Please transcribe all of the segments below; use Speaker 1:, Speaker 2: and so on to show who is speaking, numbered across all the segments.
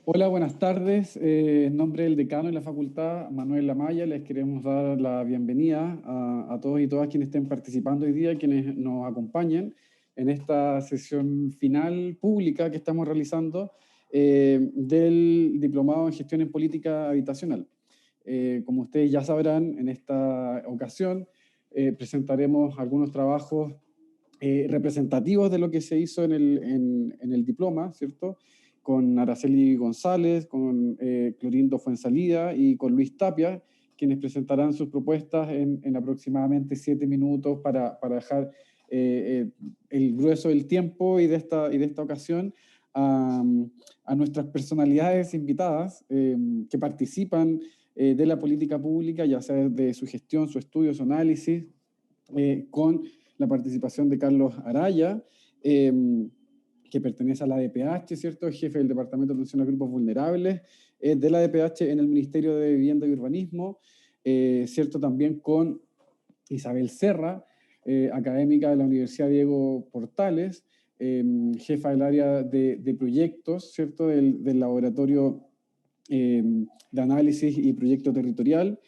Speaker 1: Hola, buenas tardes. En nombre del decano de la facultad, Manuel Amaya, les queremos dar la bienvenida a todos y todas quienes estén participando hoy día, quienes nos acompañen en esta sesión final pública que estamos realizando del Diplomado en Gestión en Política Habitacional. Como ustedes ya sabrán, en esta ocasión presentaremos algunos trabajos representativos de lo que se hizo en el diploma, ¿cierto? Con Araceli González, con Clorindo Fuensalida y con Luis Tapia, quienes presentarán sus propuestas en aproximadamente 7 minutos para dejar el grueso del tiempo y de esta ocasión a, a nuestras personalidades invitadas que participan de la política pública, ya sea de su gestión, su estudio, su análisis, con la participación de Carlos Araya, que pertenece a la DPH, ¿cierto? Jefe del Departamento de Atención a Grupos Vulnerables de la DPH en el Ministerio de Vivienda y Urbanismo, ¿cierto? También con Isabel Serra, académica de la Universidad Diego Portales, jefa del área de proyectos, ¿cierto? Del laboratorio de análisis y proyecto territorial,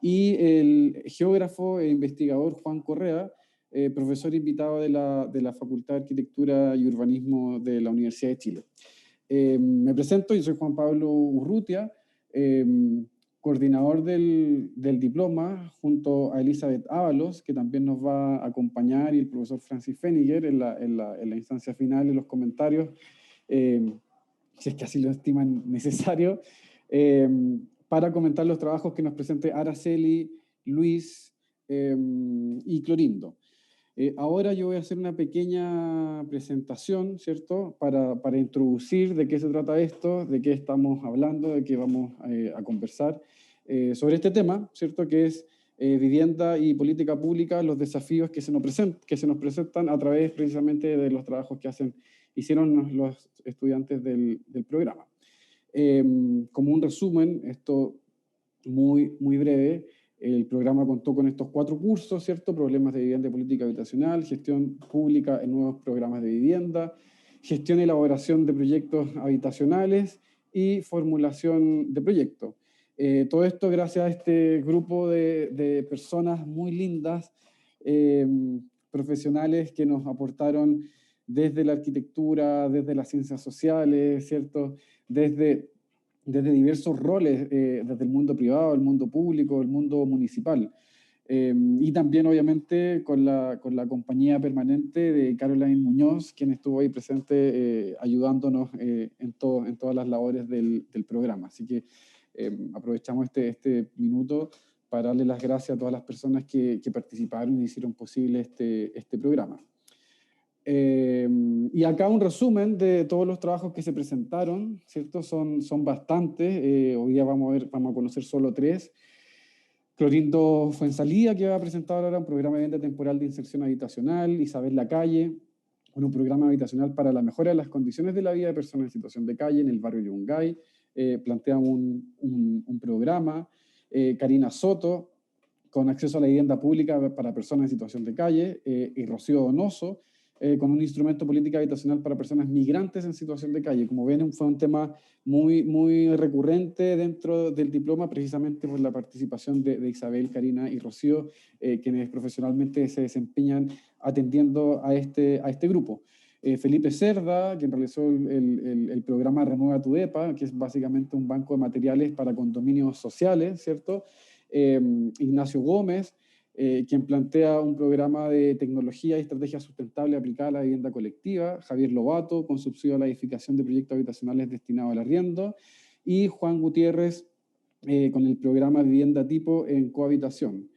Speaker 1: y el geógrafo e investigador Juan Correa, profesor invitado de la Facultad de Arquitectura y Urbanismo de la Universidad de Chile. Me presento, yo soy Juan Pablo Urrutia, coordinador del diploma, junto a Elizabeth Ábalos, que también nos va a acompañar, y el profesor Francis Feniger en la instancia final de los comentarios, si es que así lo estiman necesario, eh, para comentar los trabajos que nos presente Araceli, Luis y Clorindo. Ahora yo voy a hacer una pequeña presentación, ¿cierto? Para introducir de qué se trata esto, de qué estamos hablando, de qué vamos a conversar sobre este tema, ¿cierto? Que es vivienda y política pública, los desafíos que se nos presentan a través precisamente de los trabajos que hicieron los estudiantes del programa. Como un resumen, esto muy breve, el programa contó con estos 4 cursos, ¿cierto? Problemas de vivienda y política habitacional, gestión pública en nuevos programas de vivienda, gestión y elaboración de proyectos habitacionales y formulación de proyectos. Todo esto gracias a este grupo de personas muy lindas, eh, profesionales que nos aportaron desde la arquitectura, desde las ciencias sociales, ¿cierto? Desde diversos roles, desde el mundo privado, el mundo público, el mundo municipal. Y también, obviamente, con la compañía permanente de Caroline Muñoz, quien estuvo ahí presente ayudándonos en todas las labores del programa. Así que aprovechamos este minuto para darle las gracias a todas las personas que participaron y hicieron posible este programa. Y acá un resumen de todos los trabajos que se presentaron, ¿cierto? Son bastantes. Hoy día vamos a conocer solo 3. Clorindo Fuensalida, que va a presentar ahora un programa de venta temporal de inserción habitacional. Isabel Lacalle, con un programa habitacional para la mejora de las condiciones de la vida de personas en situación de calle en el barrio Yungay. Plantea un programa. Karina Soto, con acceso a la vivienda pública para personas en situación de calle, y Rocío Donoso, con un instrumento política habitacional para personas migrantes en situación de calle. Como ven, fue un tema muy recurrente dentro del diploma, precisamente por la participación de Isabel, Karina y Rocío, quienes profesionalmente se desempeñan atendiendo a este grupo. Felipe Cerda, quien realizó el programa Renueva tu DEPA, que es básicamente un banco de materiales para condominios sociales, ¿cierto? Ignacio Gómez, quien plantea un programa de tecnología y estrategia sustentable aplicada a la vivienda colectiva. Javier Lobato, con subsidio a la edificación de proyectos habitacionales destinados al arriendo. Y Juan Gutiérrez, con el programa Vivienda Tipo en Cohabitación.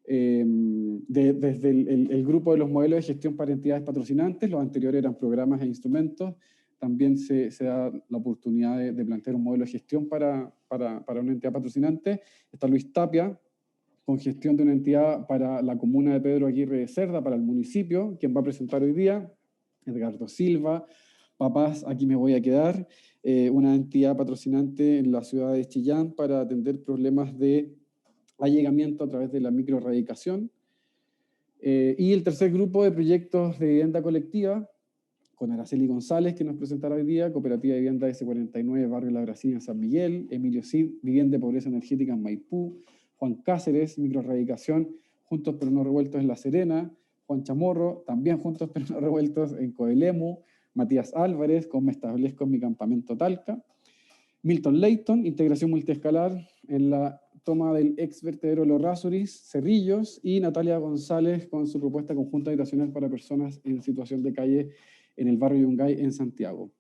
Speaker 1: Desde el grupo de los modelos de gestión para entidades patrocinantes, los anteriores eran programas e instrumentos, también se da la oportunidad de plantear un modelo de gestión para una entidad patrocinante. Está Luis Tapia, con gestión de una entidad para la comuna de Pedro Aguirre de Cerda, para el municipio, quien va a presentar hoy día. Edgardo Silva, Papás, aquí me voy a quedar, una entidad patrocinante en la ciudad de Chillán para atender problemas de allegamiento a través de la microradicación. Y el tercer grupo de proyectos de vivienda colectiva, con Araceli González, que nos presentará hoy día, Cooperativa de Vivienda S49, Barrio La Brasilia en San Miguel, Emilio Cid, Vivienda de Pobreza Energética en Maipú, Juan Cáceres, Microrradicación, Juntos pero no revueltos en La Serena, Juan Chamorro, también Juntos pero no revueltos en Coelemu, Matías Álvarez, con Me establezco en mi campamento Talca, Milton Leighton, integración multiescalar en la toma del ex vertedero Los Rasuris, Cerrillos, y Natalia González con su propuesta conjunta habitacional para personas en situación de calle en el barrio Yungay en Santiago.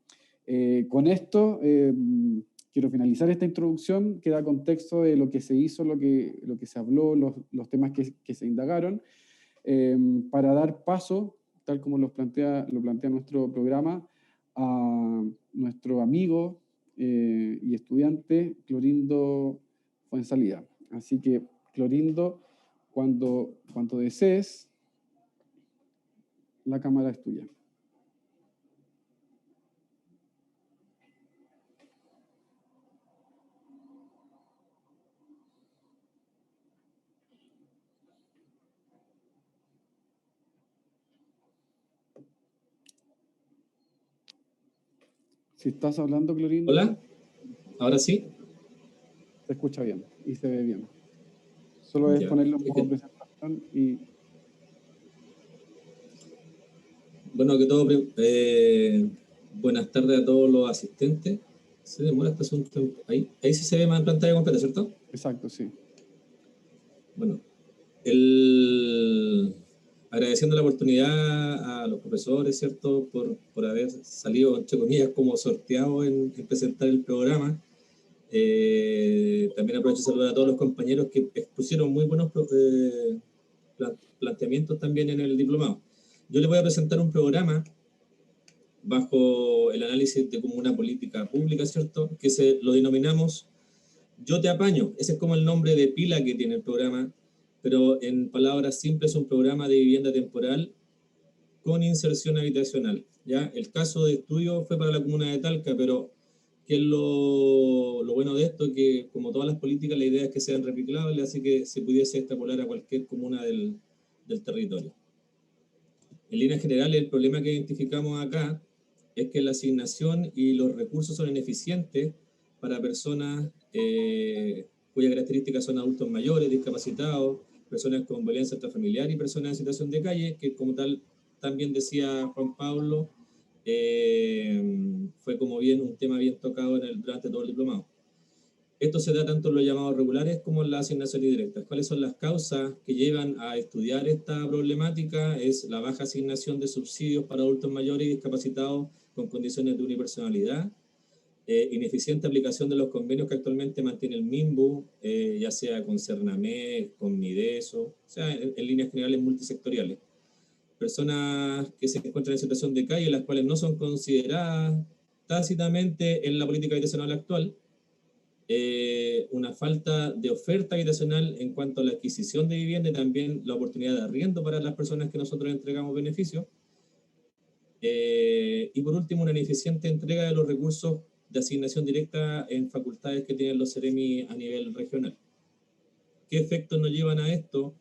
Speaker 1: Con esto quiero finalizar esta introducción que da contexto de lo que se hizo, lo que se habló, los temas que se indagaron, para dar paso, tal como lo plantea nuestro programa, a nuestro amigo y estudiante Clorindo Fuenzalida. Así que, Clorindo, cuando desees, la cámara es tuya. Si estás hablando, Clorindo.
Speaker 2: Hola, ahora sí.
Speaker 1: Se escucha bien y se ve bien. Solo es ponerlo en modo presentación y...
Speaker 2: Bueno, que todo, buenas tardes a todos los asistentes. Se demora este asunto. Ahí sí se ve más en pantalla completa, ¿cierto?
Speaker 1: Exacto, sí.
Speaker 2: Bueno, agradeciendo la oportunidad a los profesores, ¿cierto? Por haber salido, entre comillas, como sorteado en presentar el programa. También aprovecho de saludar a todos los compañeros que expusieron muy buenos planteamientos también en el diplomado. Yo les voy a presentar un programa bajo el análisis de como una política pública, ¿cierto? Que lo denominamos Yo Te Apaño. Ese es como el nombre de pila que tiene el programa, pero en palabras simples es un programa de vivienda temporal con inserción habitacional, ¿ya? El caso de estudio fue para la comuna de Talca, pero ¿qué es lo bueno de esto? Que como todas las políticas, la idea es que sean replicables, así que se pudiese extrapolar a cualquier comuna del territorio. En líneas generales, el problema que identificamos acá es que la asignación y los recursos son ineficientes para personas cuyas características son adultos mayores, discapacitados, personas con violencia intrafamiliar y personas en situación de calle, que como tal también decía Juan Pablo, fue como bien un tema bien tocado durante todo el diplomado. Esto se da tanto en los llamados regulares como en las asignaciones directas. ¿Cuáles son las causas que llevan a estudiar esta problemática? Es la baja asignación de subsidios para adultos mayores y discapacitados con condiciones de unipersonalidad, ineficiente aplicación de los convenios que actualmente mantiene el MIMBU, ya sea con Cernamec, con Mideso, o sea, en líneas generales multisectoriales. Personas que se encuentran en situación de calle, las cuales no son consideradas tácitamente en la política habitacional actual, una falta de oferta habitacional en cuanto a la adquisición de vivienda y también la oportunidad de arriendo para las personas que nosotros entregamos beneficios. Y por último, una ineficiente entrega de los recursos de asignación directa en facultades que tienen los CEREMI a nivel regional. ¿Qué efectos nos llevan a esto?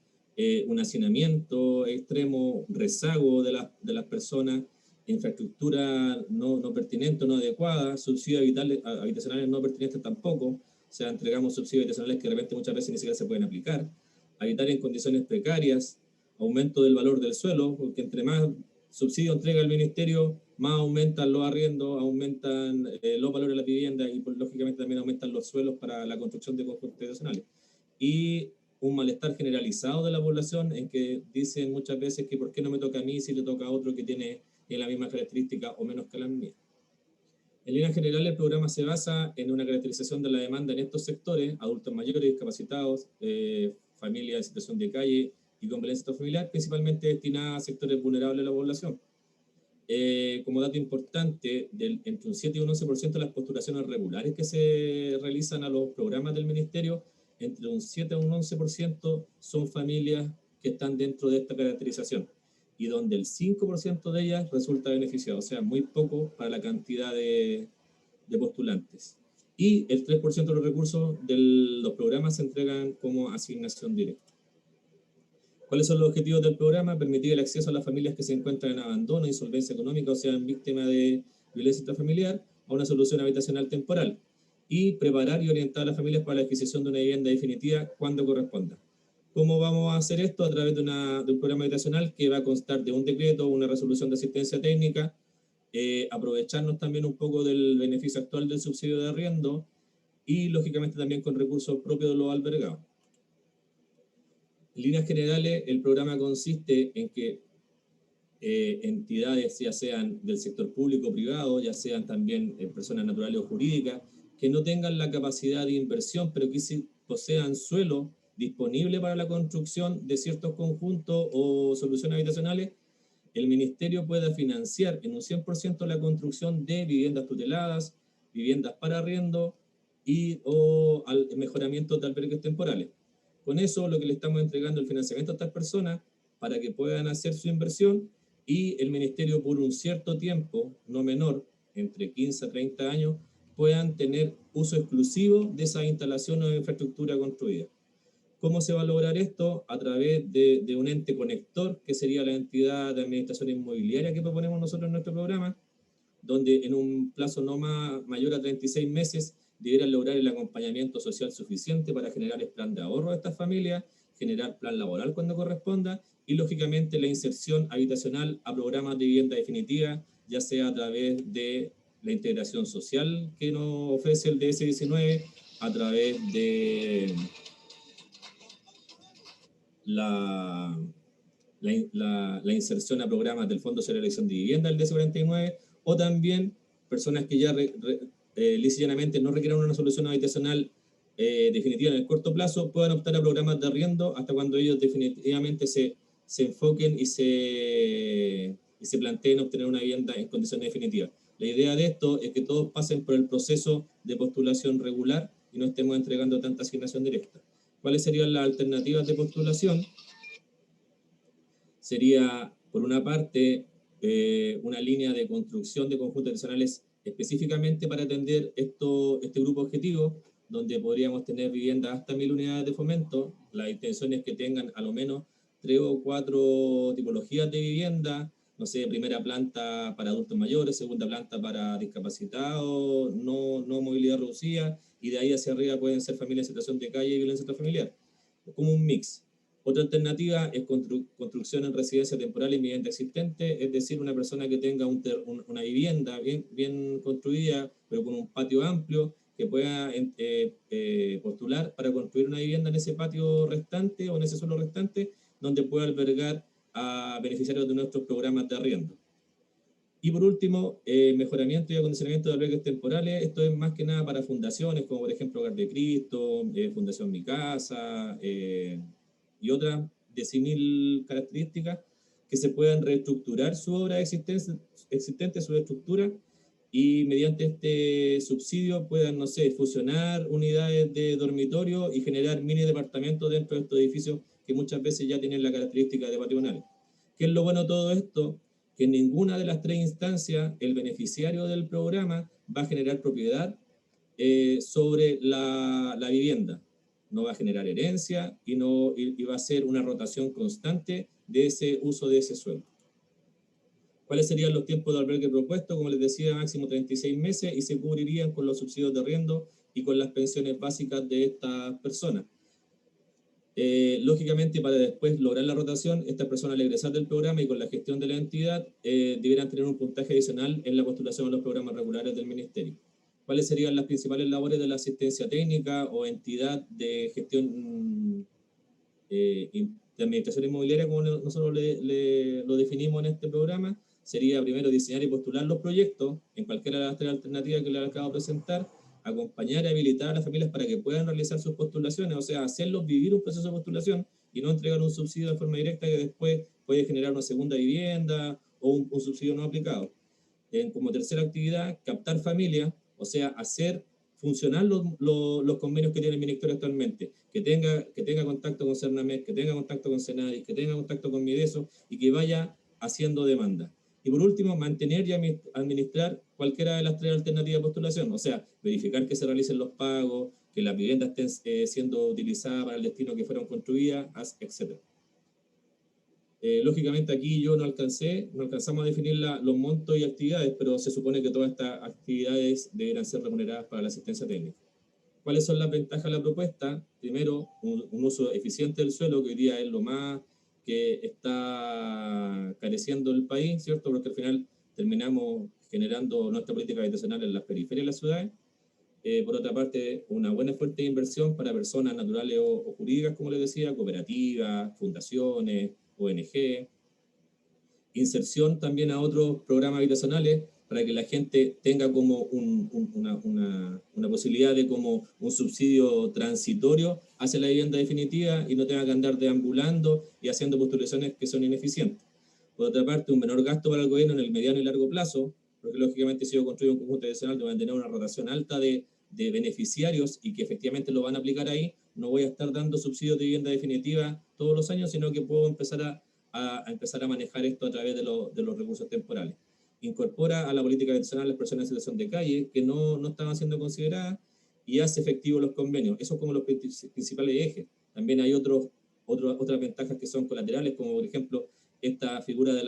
Speaker 2: Un hacinamiento extremo, rezago de las personas, infraestructura no pertinente, no adecuada, subsidios habitacionales no pertinentes tampoco, o sea, entregamos subsidios habitacionales que de repente muchas veces ni siquiera se pueden aplicar, habitar en condiciones precarias, aumento del valor del suelo, porque entre más subsidio entrega el ministerio, más aumentan los arriendos, aumentan los valores de la vivienda y lógicamente también aumentan los suelos para la construcción de conjuntos habitacionales. Y un malestar generalizado de la población en que dicen muchas veces que ¿por qué no me toca a mí si le toca a otro que tiene la misma característica o menos que las mías? En línea general, el programa se basa en una caracterización de la demanda en estos sectores: adultos mayores, discapacitados, familias en situación de calle y con violencia familiar, principalmente destinada a sectores vulnerables de la población. Como dato importante, entre un 7 y un 11% de las postulaciones regulares que se realizan a los programas del ministerio, entre un 7 a un 11% son familias que están dentro de esta caracterización y donde el 5% de ellas resulta beneficiado, o sea, muy poco para la cantidad de postulantes. Y el 3% de los recursos de los programas se entregan como asignación directa. ¿Cuáles son los objetivos del programa? Permitir el acceso a las familias que se encuentran en abandono, insolvencia económica o sean víctimas de violencia intrafamiliar a una solución habitacional temporal y preparar y orientar a las familias para la adquisición de una vivienda definitiva cuando corresponda. ¿Cómo vamos a hacer esto? A través de un programa habitacional que va a constar de un decreto, una resolución de asistencia técnica, aprovecharnos también un poco del beneficio actual del subsidio de arriendo y lógicamente también con recursos propios de los albergados. En líneas generales, el programa consiste en que entidades, ya sean del sector público o privado, ya sean también personas naturales o jurídicas, que no tengan la capacidad de inversión, pero que sí posean suelo disponible para la construcción de ciertos conjuntos o soluciones habitacionales, el Ministerio pueda financiar en un 100% la construcción de viviendas tuteladas, viviendas para arriendo y o al mejoramiento de albergues temporales. Con eso, lo que le estamos entregando el financiamiento a estas personas para que puedan hacer su inversión y el Ministerio por un cierto tiempo, no menor, entre 15 a 30 años, puedan tener uso exclusivo de esa instalación o infraestructura construida. ¿Cómo se va a lograr esto? A través de un ente conector, que sería la entidad de administración inmobiliaria que proponemos nosotros en nuestro programa, donde en un plazo no mayor a 36 meses debieran lograr el acompañamiento social suficiente para generar el plan de ahorro de estas familias, generar plan laboral cuando corresponda y, lógicamente, la inserción habitacional a programas de vivienda definitiva, ya sea a través de la integración social que nos ofrece el DS-19, a través de la inserción a programas del Fondo Social de Elección de Vivienda, el DS-49, o también personas que ya lisa y llanamente no requieran una solución habitacional definitiva en el corto plazo, puedan optar a programas de arriendo hasta cuando ellos definitivamente se enfoquen y se planteen obtener una vivienda en condiciones definitivas. La idea de esto es que todos pasen por el proceso de postulación regular y no estemos entregando tanta asignación directa. ¿Cuáles serían las alternativas de postulación? Sería, por una parte, una línea de construcción de conjuntos habitacionales específicamente para atender este grupo objetivo, donde podríamos tener viviendas hasta 1000 unidades de fomento. La intención es que tengan a lo menos 3 o 4 tipologías de vivienda, no sé, primera planta para adultos mayores, segunda planta para discapacitados, no movilidad reducida, y de ahí hacia arriba pueden ser familias en situación de calle y violencia intrafamiliar, como un mix. Otra alternativa es construcción en residencia temporal y vivienda existente, es decir, una persona que tenga una vivienda bien construida, pero con un patio amplio, que pueda postular para construir una vivienda en ese patio restante o en ese suelo restante, donde pueda albergar a beneficiarios de nuestros programas de arriendo. Y por último, mejoramiento y acondicionamiento de albergues temporales. Esto es más que nada para fundaciones, como por ejemplo Hogar de Cristo, Fundación Mi Casa, y otras de 100.000 características que se puedan reestructurar su obra existente, su estructura, y mediante este subsidio puedan, no sé, fusionar unidades de dormitorio y generar mini departamentos dentro de estos edificios que muchas veces ya tienen la característica de patrimonial. ¿Qué es lo bueno de todo esto? Que en ninguna de las 3 instancias el beneficiario del programa va a generar propiedad sobre la vivienda. No va a generar herencia y va a ser una rotación constante de ese uso de ese suelo. ¿Cuáles serían los tiempos de albergue propuestos? Como les decía, máximo 36 meses y se cubrirían con los subsidios de arriendo y con las pensiones básicas de estas personas. Lógicamente, para después lograr la rotación, estas personas al egresar del programa y con la gestión de la entidad deberán tener un puntaje adicional en la postulación a los programas regulares del Ministerio. ¿Cuáles serían las principales labores de la asistencia técnica o entidad de gestión de administración inmobiliaria, como nosotros lo definimos en este programa? Sería primero diseñar y postular los proyectos en cualquiera de las 3 alternativas que les acabo de presentar, acompañar y habilitar a las familias para que puedan realizar sus postulaciones, o sea, hacerlos vivir un proceso de postulación y no entregar un subsidio de forma directa que después puede generar una segunda vivienda o un subsidio no aplicado. Como tercera actividad, captar familias, o sea, hacer funcionar los convenios que tiene el Ministerio actualmente, que tenga contacto con Cernamed, que tenga contacto con Senadis, que tenga contacto con Mideso y que vaya haciendo demanda. Y por último, mantener y administrar cualquiera de las 3 alternativas de postulación, o sea, verificar que se realicen los pagos, que las viviendas estén siendo utilizadas para el destino que fueron construidas, etc. Lógicamente aquí yo no alcanzamos a definir los montos y actividades, pero se supone que todas estas actividades deberán ser remuneradas para la asistencia técnica. ¿Cuáles son las ventajas de la propuesta? Primero, un uso eficiente del suelo, que hoy día es lo más que está careciendo el país, ¿cierto? Porque al final terminamos generando nuestra política habitacional en las periferias de las ciudades. Por otra parte, una buena fuente de inversión para personas naturales o jurídicas, como les decía, cooperativas, fundaciones, ONG. Inserción también a otros programas habitacionales para que la gente tenga como una posibilidad de como un subsidio transitorio hacia la vivienda definitiva y no tenga que andar deambulando y haciendo postulaciones que son ineficientes. Por otra parte, un menor gasto para el gobierno en el mediano y largo plazo, porque lógicamente si yo construyo un conjunto habitacional van a tener una rotación alta de beneficiarios y que efectivamente lo van a aplicar ahí, no voy a estar dando subsidios de vivienda definitiva todos los años, sino que puedo empezar a manejar esto a través de los recursos temporales. Incorpora a la política habitacional las personas en situación de calle que no estaban siendo consideradas y hace efectivos los convenios. Esos son como los principales ejes. También hay otras ventajas que son colaterales, como por ejemplo esta figura de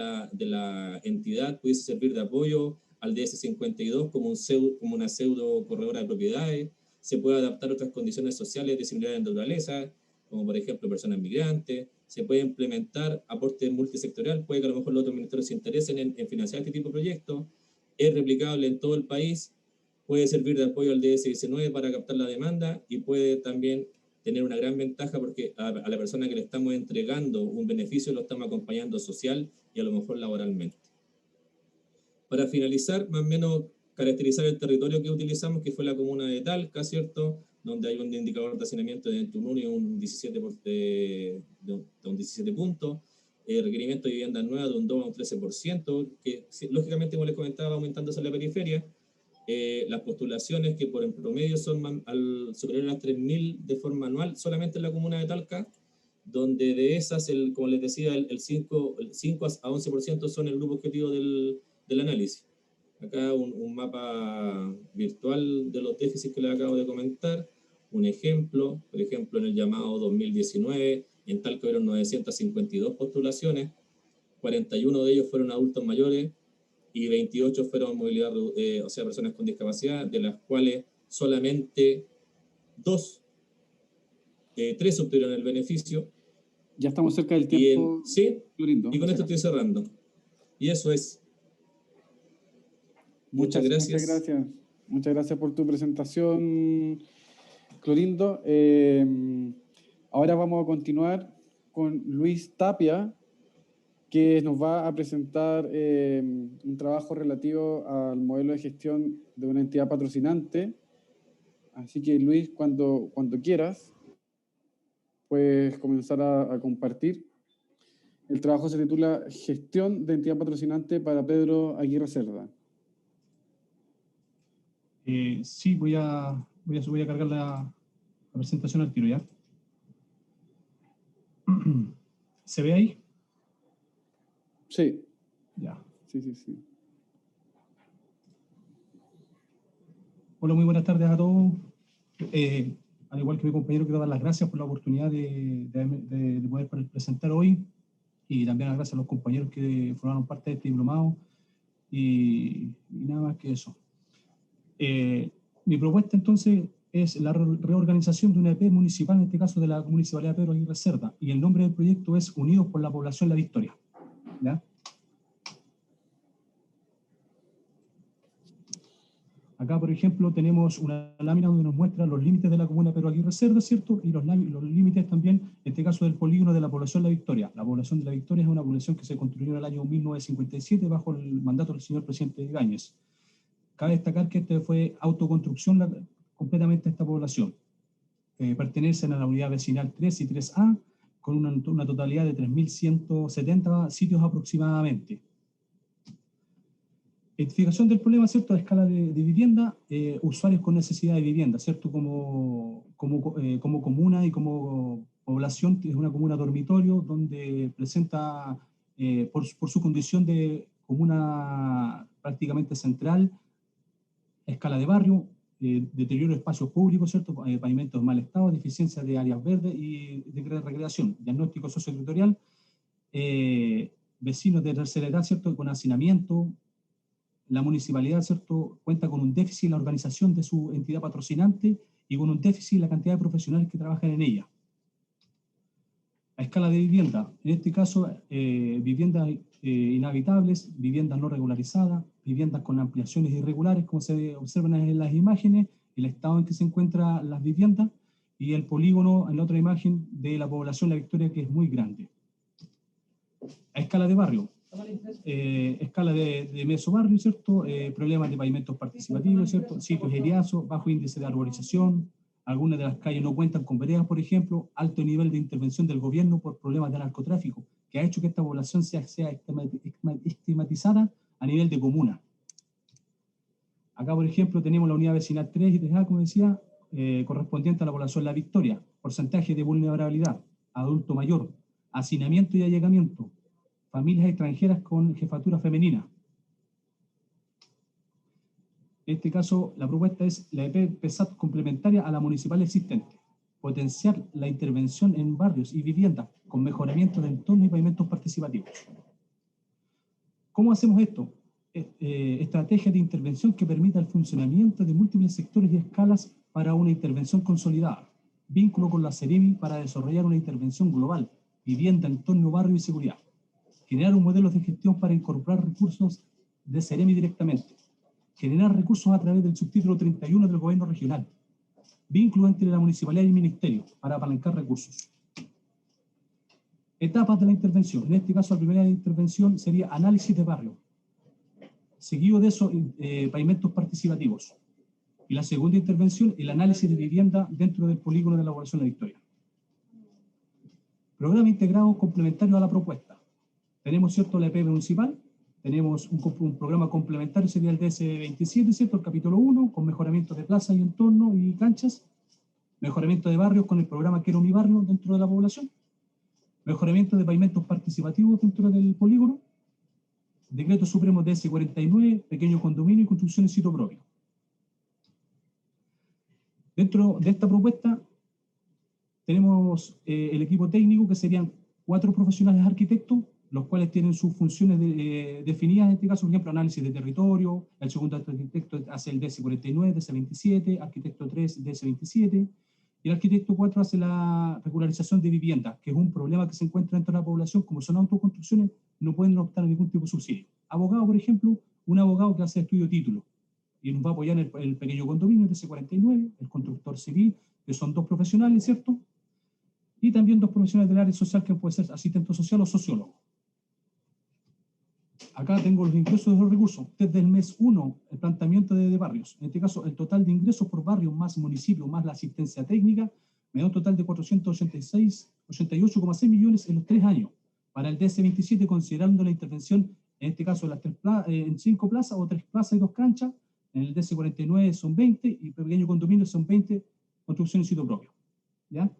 Speaker 2: la entidad pudiese servir de apoyo al DS52 como una pseudo corredora de propiedades. Se puede adaptar a otras condiciones sociales de similar naturaleza, como por ejemplo personas migrantes. Se puede implementar aporte multisectorial, puede que a lo mejor los otros ministerios se interesen en financiar este tipo de proyectos. Es replicable en todo el país, puede servir de apoyo al DS19 para captar la demanda y puede también tener una gran ventaja porque a la persona que le estamos entregando un beneficio lo estamos acompañando social y a lo mejor laboralmente. Para finalizar, más o menos caracterizar el territorio que utilizamos, que fue la comuna de Talca, ¿cierto?, donde hay un indicador de hacinamiento de un 1 y un 17, de un 17 puntos, requerimiento de viviendas nuevas de un 2 a un 13%, que lógicamente, como les comentaba, aumentándose en la periferia. Las postulaciones que por en promedio son superiores a las 3.000 de forma anual, solamente en la comuna de Talca, donde de esas, como les decía, el 5 a 11% son el grupo objetivo del análisis. Acá un mapa virtual de los déficits que les acabo de comentar. Un ejemplo, por ejemplo, en el llamado 2019, en Talca hubieron 952 postulaciones, 41 de ellos fueron adultos mayores y 28 fueron movilidad, o sea, personas con discapacidad, de las cuales solamente 3 obtuvieron el beneficio.
Speaker 1: Ya estamos cerca del tiempo.
Speaker 2: Sí, y con esto estoy cerrando. Y eso es. Muchas gracias.
Speaker 1: Muchas gracias por tu presentación, Clorindo. Ahora vamos a continuar con Luis Tapia, que nos va a presentar un trabajo relativo al modelo de gestión de una entidad patrocinante. Así que, Luis, cuando quieras, puedes comenzar a compartir. El trabajo se titula Gestión de entidad patrocinante para Pedro Aguirre Cerda.
Speaker 3: Sí, voy a cargar la presentación al tiro, ¿ya? ¿Se ve ahí?
Speaker 1: Sí.
Speaker 3: Ya.
Speaker 1: Sí.
Speaker 3: Hola, muy buenas tardes a todos. Al igual que mi compañero, quiero dar las gracias por la oportunidad de poder presentar hoy, y también las gracias a los compañeros que formaron parte de este diplomado, y nada más que eso. Mi propuesta entonces es la reorganización de una EP municipal, en este caso de la Municipalidad de Pedro Aguirre Cerda, y el nombre del proyecto es Unidos por la Población La Victoria. ¿Ya? Acá, por ejemplo, tenemos una lámina donde nos muestra los límites de la comuna de Pedro Aguirre Cerda, ¿cierto? Y los límites también, en este caso, del polígono de la población La Victoria. La población de La Victoria es una población que se construyó en el año 1957 bajo el mandato del señor presidente Ibáñez. Cabe destacar que este fue autoconstrucción completamente esta población. Pertenecen a la unidad vecinal 3 y 3A, con una totalidad de 3.170 sitios aproximadamente. Identificación del problema, ¿cierto? A escala de vivienda, usuarios con necesidad de vivienda, ¿cierto? Como comuna y como población, es una comuna dormitorio donde presenta, por su condición de comuna prácticamente central, escala de barrio, deterioro de espacios públicos, ¿cierto? Pavimentos en mal estado, deficiencia de áreas verdes y de recreación, diagnóstico socioterritorial. vecinos de tercera edad, ¿cierto?, con hacinamiento. La municipalidad, ¿cierto?, cuenta con un déficit en la organización de su entidad patrocinante y con un déficit en la cantidad de profesionales que trabajan en ella. A escala de vivienda, en este caso, viviendas inhabitables, viviendas no regularizadas, viviendas con ampliaciones irregulares, como se observan en las imágenes, el estado en que se encuentran las viviendas y el polígono en la otra imagen de la población La Victoria, que es muy grande. A escala de barrio, escala de mesobarrio, ¿cierto? Problemas de pavimentos participativos, ¿cierto? Sitios eriazos, bajo índice de arborización, algunas de las calles no cuentan con veredas, por ejemplo, alto nivel de intervención del gobierno por problemas de narcotráfico, que ha hecho que esta población sea estigmatizada a nivel de comuna. Acá, por ejemplo, tenemos la unidad vecinal 3 y 3A, como decía, correspondiente a la población La Victoria, porcentaje de vulnerabilidad, adulto mayor, hacinamiento y allegamiento, familias extranjeras con jefatura femenina. En este caso, la propuesta es la EP PESAT complementaria a la municipal existente. Potenciar la intervención en barrios y viviendas con mejoramiento de entornos y pavimentos participativos. ¿Cómo hacemos esto? Estrategia de intervención que permita el funcionamiento de múltiples sectores y escalas para una intervención consolidada. Vínculo con la Ceremi para desarrollar una intervención global, vivienda, entorno, barrio y seguridad. Generar un modelo de gestión para incorporar recursos de Ceremi directamente. Generar recursos a través del subtítulo 31 del gobierno regional. Vínculo entre la municipalidad y el ministerio para apalancar recursos. Etapas de la intervención. En este caso, la primera intervención sería análisis de barrio. Seguido de eso, pavimentos participativos. Y la segunda intervención, el análisis de vivienda dentro del polígono de la población de La Victoria. Programa integrado complementario a la propuesta. Tenemos, ¿cierto?, la EP municipal. Tenemos un programa complementario, sería el DS27, ¿cierto?, el capítulo 1, con mejoramiento de plazas y entorno y canchas. Mejoramiento de barrios con el programa Quiero mi barrio dentro de la población. Mejoramiento de pavimentos participativos dentro del polígono. Decreto Supremo DS49, pequeño condominio y construcción en sitio propio. Dentro de esta propuesta tenemos el equipo técnico, que serían 4 profesionales arquitectos, los cuales tienen sus funciones definidas, en este caso, por ejemplo, análisis de territorio. El segundo arquitecto hace el DS49, DS27, arquitecto 3, DS27, y el arquitecto 4 hace la regularización de vivienda, que es un problema que se encuentra dentro de la población. Como son autoconstrucciones, no pueden optar a ningún tipo de subsidio. Abogado, por ejemplo, un abogado que hace estudio de título, y nos va a apoyar el pequeño condominio, DS49, el constructor civil, que son 2 profesionales, ¿cierto? Y también 2 profesionales del área social, que puede ser asistente social o sociólogo. Acá tengo los ingresos de los recursos. Desde el mes 1, el planteamiento de barrios. En este caso, el total de ingresos por barrio más municipio más la asistencia técnica me da un total de 488,6 millones en los 3 años. Para el DS27, considerando la intervención, en este caso, en 5 plazas o 3 plazas y 2 canchas. En el DS49 son 20 y pequeño condominio son 20 construcciones en sitio propio. ¿Ya?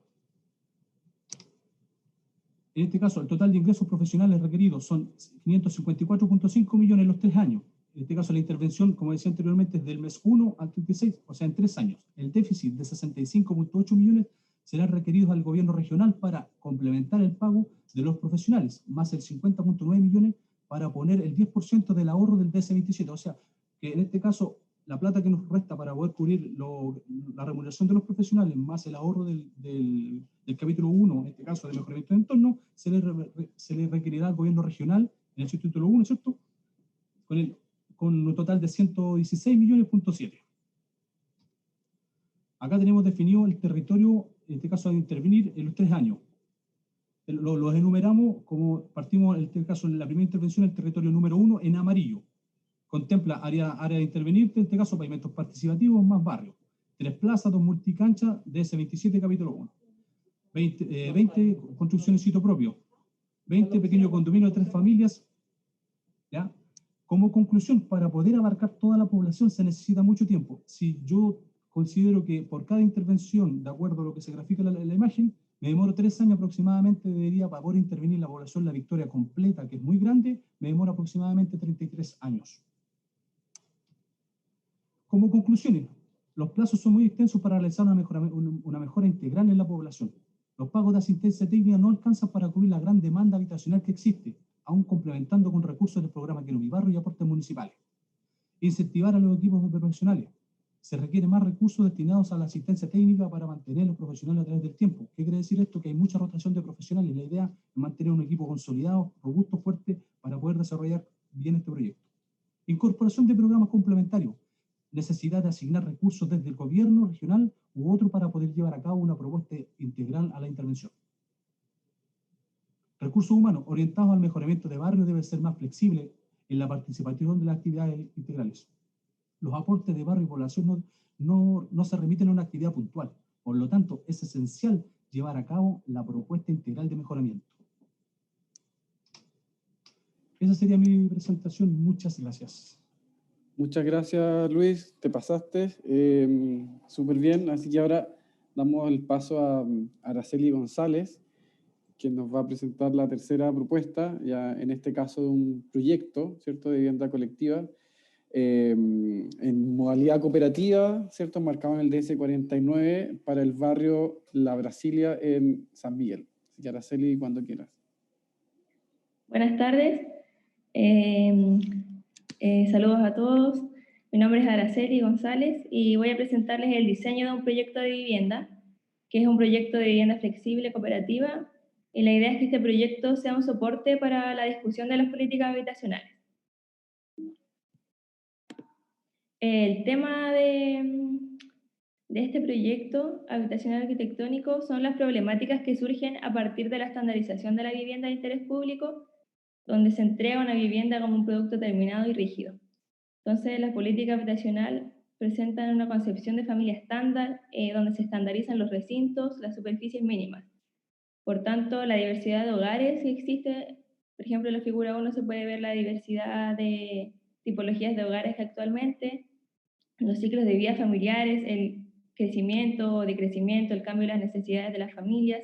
Speaker 3: En este caso, el total de ingresos profesionales requeridos son 554,5 millones en los 3 años. En este caso, la intervención, como decía anteriormente, es del mes 1 al 36, o sea, en 3 años. El déficit de 65,8 millones será requerido al gobierno regional para complementar el pago de los profesionales, más el 50,9 millones para poner el 10% del ahorro del DS27. O sea, que en este caso, la plata que nos resta para poder cubrir la remuneración de los profesionales, más el ahorro del capítulo 1, en este caso de mejoramiento de entorno, se le requerirá al gobierno regional, en el título 1, ¿cierto?, con un total de 116,7 millones. Acá tenemos definido el territorio, en este caso, a intervenir en los 3 años. Los enumeramos como partimos, en este caso, en la primera intervención, el territorio número 1 en amarillo. Contempla área de intervenir, en este caso, pavimentos participativos más barrios. 3 plazas, 2 multicanchas, DS27, capítulo 1. 20 construcciones en sitio propio. 20 pequeños condominios de 3 familias. ¿Ya? Como conclusión, para poder abarcar toda la población se necesita mucho tiempo. Si yo considero que por cada intervención, de acuerdo a lo que se grafica en la imagen, me demoro 3 años aproximadamente, debería, para poder intervenir la población La Victoria completa, que es muy grande, me demora aproximadamente 33 años. Como conclusiones, los plazos son muy extensos para realizar una mejora integral en la población. Los pagos de asistencia técnica no alcanzan para cubrir la gran demanda habitacional que existe, aún complementando con recursos del programa Quiero mi barrio y aportes municipales. Incentivar a los equipos de profesionales. Se requiere más recursos destinados a la asistencia técnica para mantener a los profesionales a través del tiempo. ¿Qué quiere decir esto? Que hay mucha rotación de profesionales. La idea es mantener un equipo consolidado, robusto, fuerte, para poder desarrollar bien este proyecto. Incorporación de programas complementarios. Necesidad de asignar recursos desde el gobierno regional u otro para poder llevar a cabo una propuesta integral a la intervención. Recursos humanos orientados al mejoramiento de barrios deben ser más flexibles en la participación de las actividades integrales. Los aportes de barrio y población no se remiten a una actividad puntual. Por lo tanto, es esencial llevar a cabo la propuesta integral de mejoramiento. Esa sería mi presentación. Muchas gracias.
Speaker 1: Muchas gracias, Luis. Te pasaste súper bien. Así que ahora damos el paso a Araceli González, quien nos va a presentar la tercera propuesta, ya en este caso de un proyecto, ¿cierto?, de vivienda colectiva, en modalidad cooperativa, ¿cierto?, marcado en el DS 49 para el barrio La Brasilia en San Miguel. Así que Araceli, cuando quieras.
Speaker 4: Buenas tardes. Saludos a todos. Mi nombre es Araceli González y voy a presentarles el diseño de un proyecto de vivienda, que es un proyecto de vivienda flexible cooperativa, y la idea es que este proyecto sea un soporte para la discusión de las políticas habitacionales. El tema de este proyecto habitacional arquitectónico son las problemáticas que surgen a partir de la estandarización de la vivienda de interés público, donde se entrega una vivienda como un producto terminado y rígido. Entonces, las políticas habitacionales presentan una concepción de familia estándar, donde se estandarizan los recintos, las superficies mínimas. Por tanto, la diversidad de hogares que existe, por ejemplo, en la figura 1 se puede ver la diversidad de tipologías de hogares que actualmente, los ciclos de vida familiares, el crecimiento o decrecimiento, el cambio de las necesidades de las familias,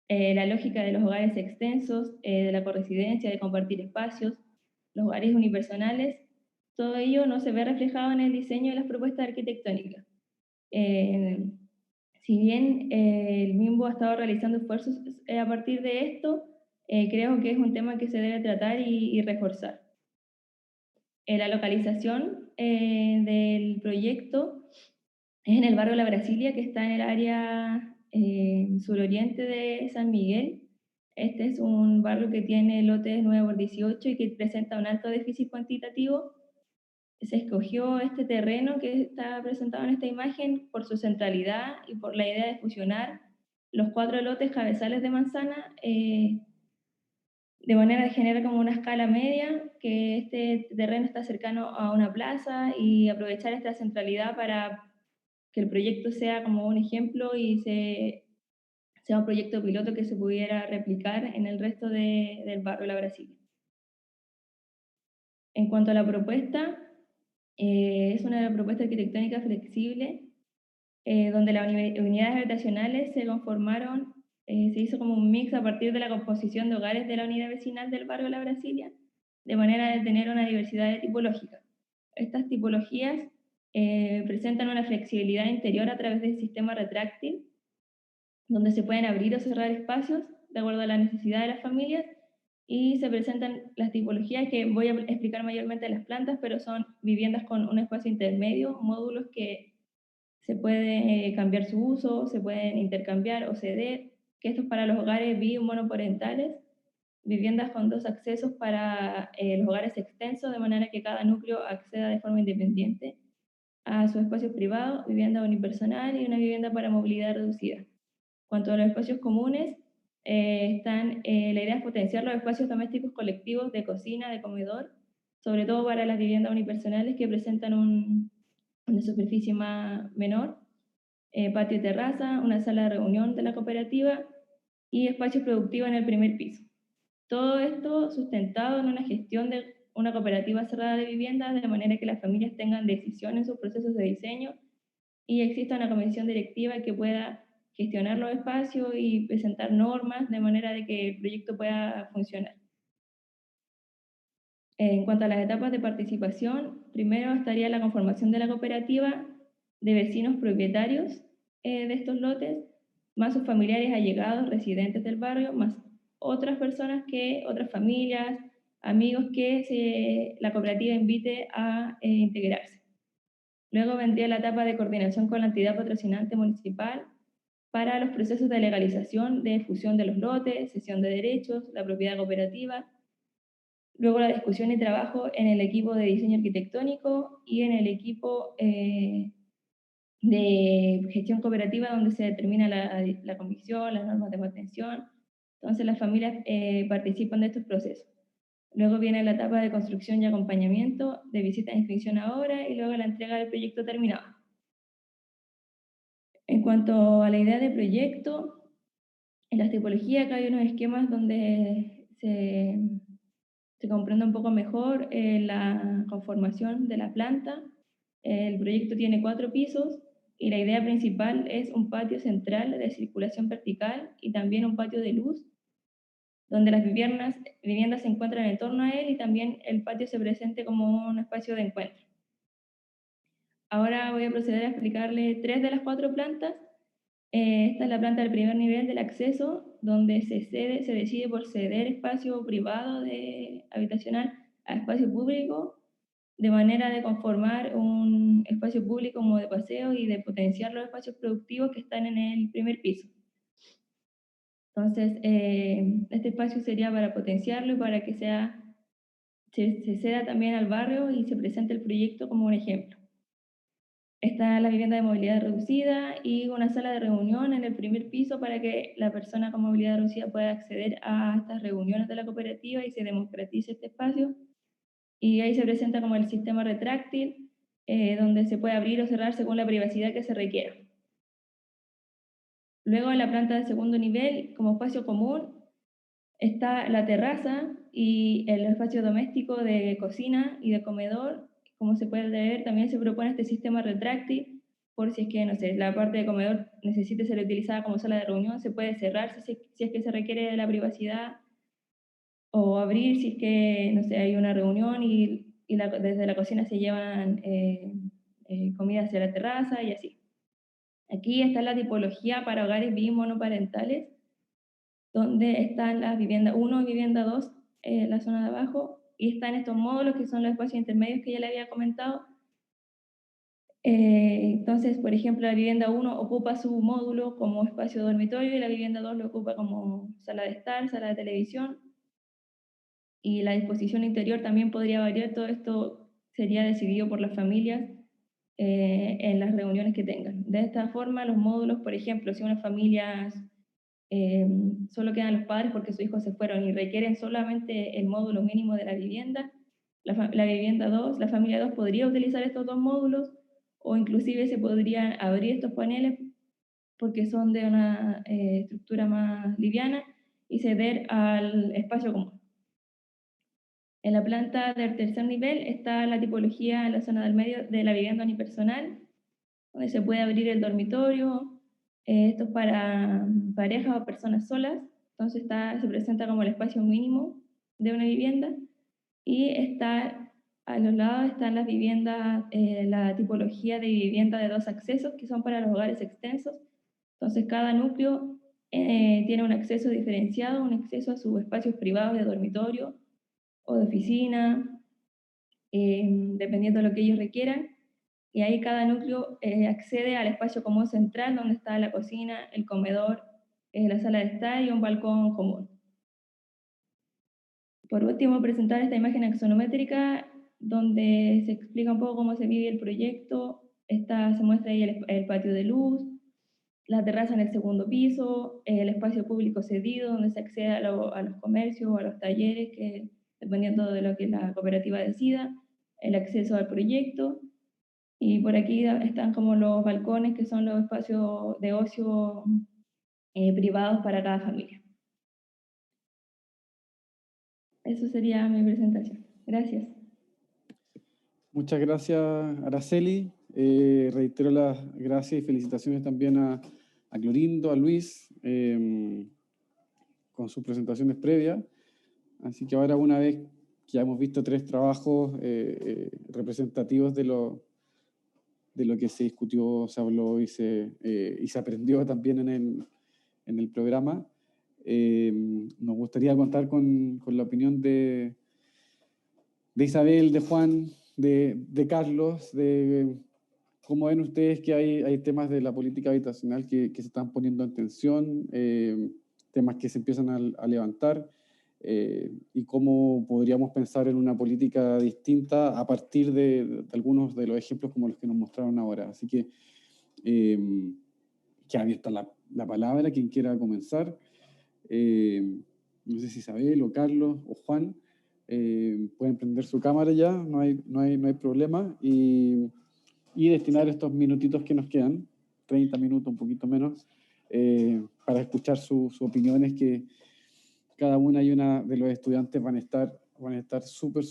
Speaker 4: la lógica de los hogares extensos, de la corresidencia, de compartir espacios, los hogares unipersonales, todo ello no se ve reflejado en el diseño de las propuestas arquitectónicas. Si bien el MIMBO ha estado realizando esfuerzos a partir de esto, creo que es un tema que se debe tratar y reforzar. La localización del proyecto es en el barrio La Brasilia, que está en el área suroriente de San Miguel. Este es un barrio que tiene lotes 9x18 y que presenta un alto déficit cuantitativo. Se escogió este terreno que está presentado en esta imagen por su centralidad y por la idea de fusionar los 4 lotes cabezales de manzana de manera de generar como una escala media, que este terreno está cercano a una plaza y aprovechar esta centralidad para que el proyecto sea como un ejemplo y sea un proyecto piloto que se pudiera replicar en el resto del barrio La Brasilia. En cuanto a la propuesta, es una propuesta arquitectónica flexible, donde las unidades habitacionales se conformaron, se hizo como un mix a partir de la composición de hogares de la unidad vecinal del barrio La Brasilia, de manera de tener una diversidad tipológica. Estas tipologías presentan una flexibilidad interior a través del sistema retráctil, donde se pueden abrir o cerrar espacios de acuerdo a la necesidad de las familias, y se presentan las tipologías que voy a explicar mayormente en las plantas, pero son viviendas con un espacio intermedio, módulos que se puede cambiar su uso, se pueden intercambiar o ceder, que esto es para los hogares bi- o monoparentales, viviendas con 2 accesos para los hogares extensos, de manera que cada núcleo acceda de forma independiente a sus espacios privados, vivienda unipersonal y una vivienda para movilidad reducida. Cuanto a los espacios comunes, la idea es potenciar los espacios domésticos colectivos de cocina, de comedor, sobre todo para las viviendas unipersonales que presentan una superficie menor, patio y terraza, una sala de reunión de la cooperativa y espacios productivos en el primer piso. Todo esto sustentado en una gestión de una cooperativa cerrada de viviendas, de manera que las familias tengan decisión en sus procesos de diseño y exista una comisión directiva que pueda gestionar los espacios y presentar normas de manera de que el proyecto pueda funcionar. En cuanto a las etapas de participación, primero estaría la conformación de la cooperativa de vecinos propietarios de estos lotes, más sus familiares allegados, residentes del barrio, más otras personas otras familias, amigos que la cooperativa invite a integrarse. Luego vendría la etapa de coordinación con la entidad patrocinante municipal para los procesos de legalización, de fusión de los lotes, cesión de derechos, la propiedad cooperativa. Luego la discusión y trabajo en el equipo de diseño arquitectónico y en el equipo de gestión cooperativa, donde se determina la convicción, las normas de mantención. Entonces las familias participan de estos procesos. Luego viene la etapa de construcción y acompañamiento, de visita de inscripción a obra y luego la entrega del proyecto terminado. En cuanto a la idea de proyecto, en las tipologías acá hay unos esquemas donde se comprende un poco mejor la conformación de la planta. El proyecto tiene 4 pisos y la idea principal es un patio central de circulación vertical y también un patio de luz, donde las viviendas se encuentran en torno a él y también el patio se presente como un espacio de encuentro. Ahora voy a proceder a explicarle 3 de las 4 plantas. Esta es la planta del primer nivel del acceso, donde se decide por ceder espacio privado habitacional a espacio público, de manera de conformar un espacio público como de paseo y de potenciar los espacios productivos que están en el primer piso. Entonces, este espacio sería para potenciarlo y para que se ceda también al barrio y se presente el proyecto como un ejemplo. Está la vivienda de movilidad reducida y una sala de reunión en el primer piso para que la persona con movilidad reducida pueda acceder a estas reuniones de la cooperativa y se democratice este espacio. Y ahí se presenta como el sistema retráctil, donde se puede abrir o cerrar según la privacidad que se requiera. Luego en la planta de segundo nivel, como espacio común, está la terraza y el espacio doméstico de cocina y de comedor. Como se puede ver, también se propone este sistema retráctil, por si es que, no sé, la parte de comedor necesite ser utilizada como sala de reunión, se puede cerrar si es que se requiere de la privacidad, o abrir si es que, no sé, hay una reunión y desde la cocina se llevan comida hacia la terraza y así. Aquí está la tipología para hogares bimonoparentales, donde están las viviendas 1 y vivienda 2, la zona de abajo, y están estos módulos que son los espacios intermedios que ya le había comentado. Entonces, por ejemplo, la vivienda 1 ocupa su módulo como espacio dormitorio y la vivienda 2 lo ocupa como sala de estar, sala de televisión. Y la disposición interior también podría variar. Todo esto sería decidido por las familias en las reuniones que tengan. De esta forma, los módulos, por ejemplo, si unas familias solo quedan los padres porque sus hijos se fueron y requieren solamente el módulo mínimo de la vivienda, la vivienda 2, la familia 2 podría utilizar estos 2 módulos o inclusive se podrían abrir estos paneles porque son de una estructura más liviana y ceder al espacio común. En la planta del tercer nivel está la tipología en la zona del medio de la vivienda unipersonal, donde se puede abrir el dormitorio. Esto es para parejas o personas solas, entonces se presenta como el espacio mínimo de una vivienda. Y a los lados están las viviendas, la tipología de vivienda de 2 accesos, que son para los hogares extensos. Entonces cada núcleo tiene un acceso diferenciado, un acceso a sus espacios privados de dormitorio o de oficina, dependiendo de lo que ellos requieran. Y ahí cada núcleo accede al espacio común central, donde está la cocina, el comedor, la sala de estar y un balcón común. Por último, presentar esta imagen axonométrica, donde se explica un poco cómo se vive el proyecto. Se muestra ahí el patio de luz, la terraza en el segundo piso, el espacio público cedido, donde se accede a los comercios o a los talleres, que dependiendo de lo que la cooperativa decida, el acceso al proyecto. Y por aquí están como los balcones, que son los espacios de ocio privados para cada familia. Eso sería mi presentación. Gracias.
Speaker 1: Muchas gracias, Araceli. Reitero las gracias y felicitaciones también a Clorindo, a Luis, con sus presentaciones previas. Así que ahora, una vez que ya hemos visto 3 trabajos representativos de lo que se discutió, se habló y se aprendió también en el programa. Nos gustaría contar con la opinión de Isabel, de Juan, de Carlos, de cómo ven ustedes que hay temas de la política habitacional que se están poniendo en tensión, temas que se empiezan a levantar, y cómo podríamos pensar en una política distinta a partir de algunos de los ejemplos como los que nos mostraron ahora. Así que abierta la palabra, quien quiera comenzar. No sé si Isabel o Carlos o Juan pueden prender su cámara ya, no hay problema, y destinar estos minutitos que nos quedan, 30 minutos, un poquito menos, para escuchar sus opiniones, que cada una y una de los estudiantes van a estar súper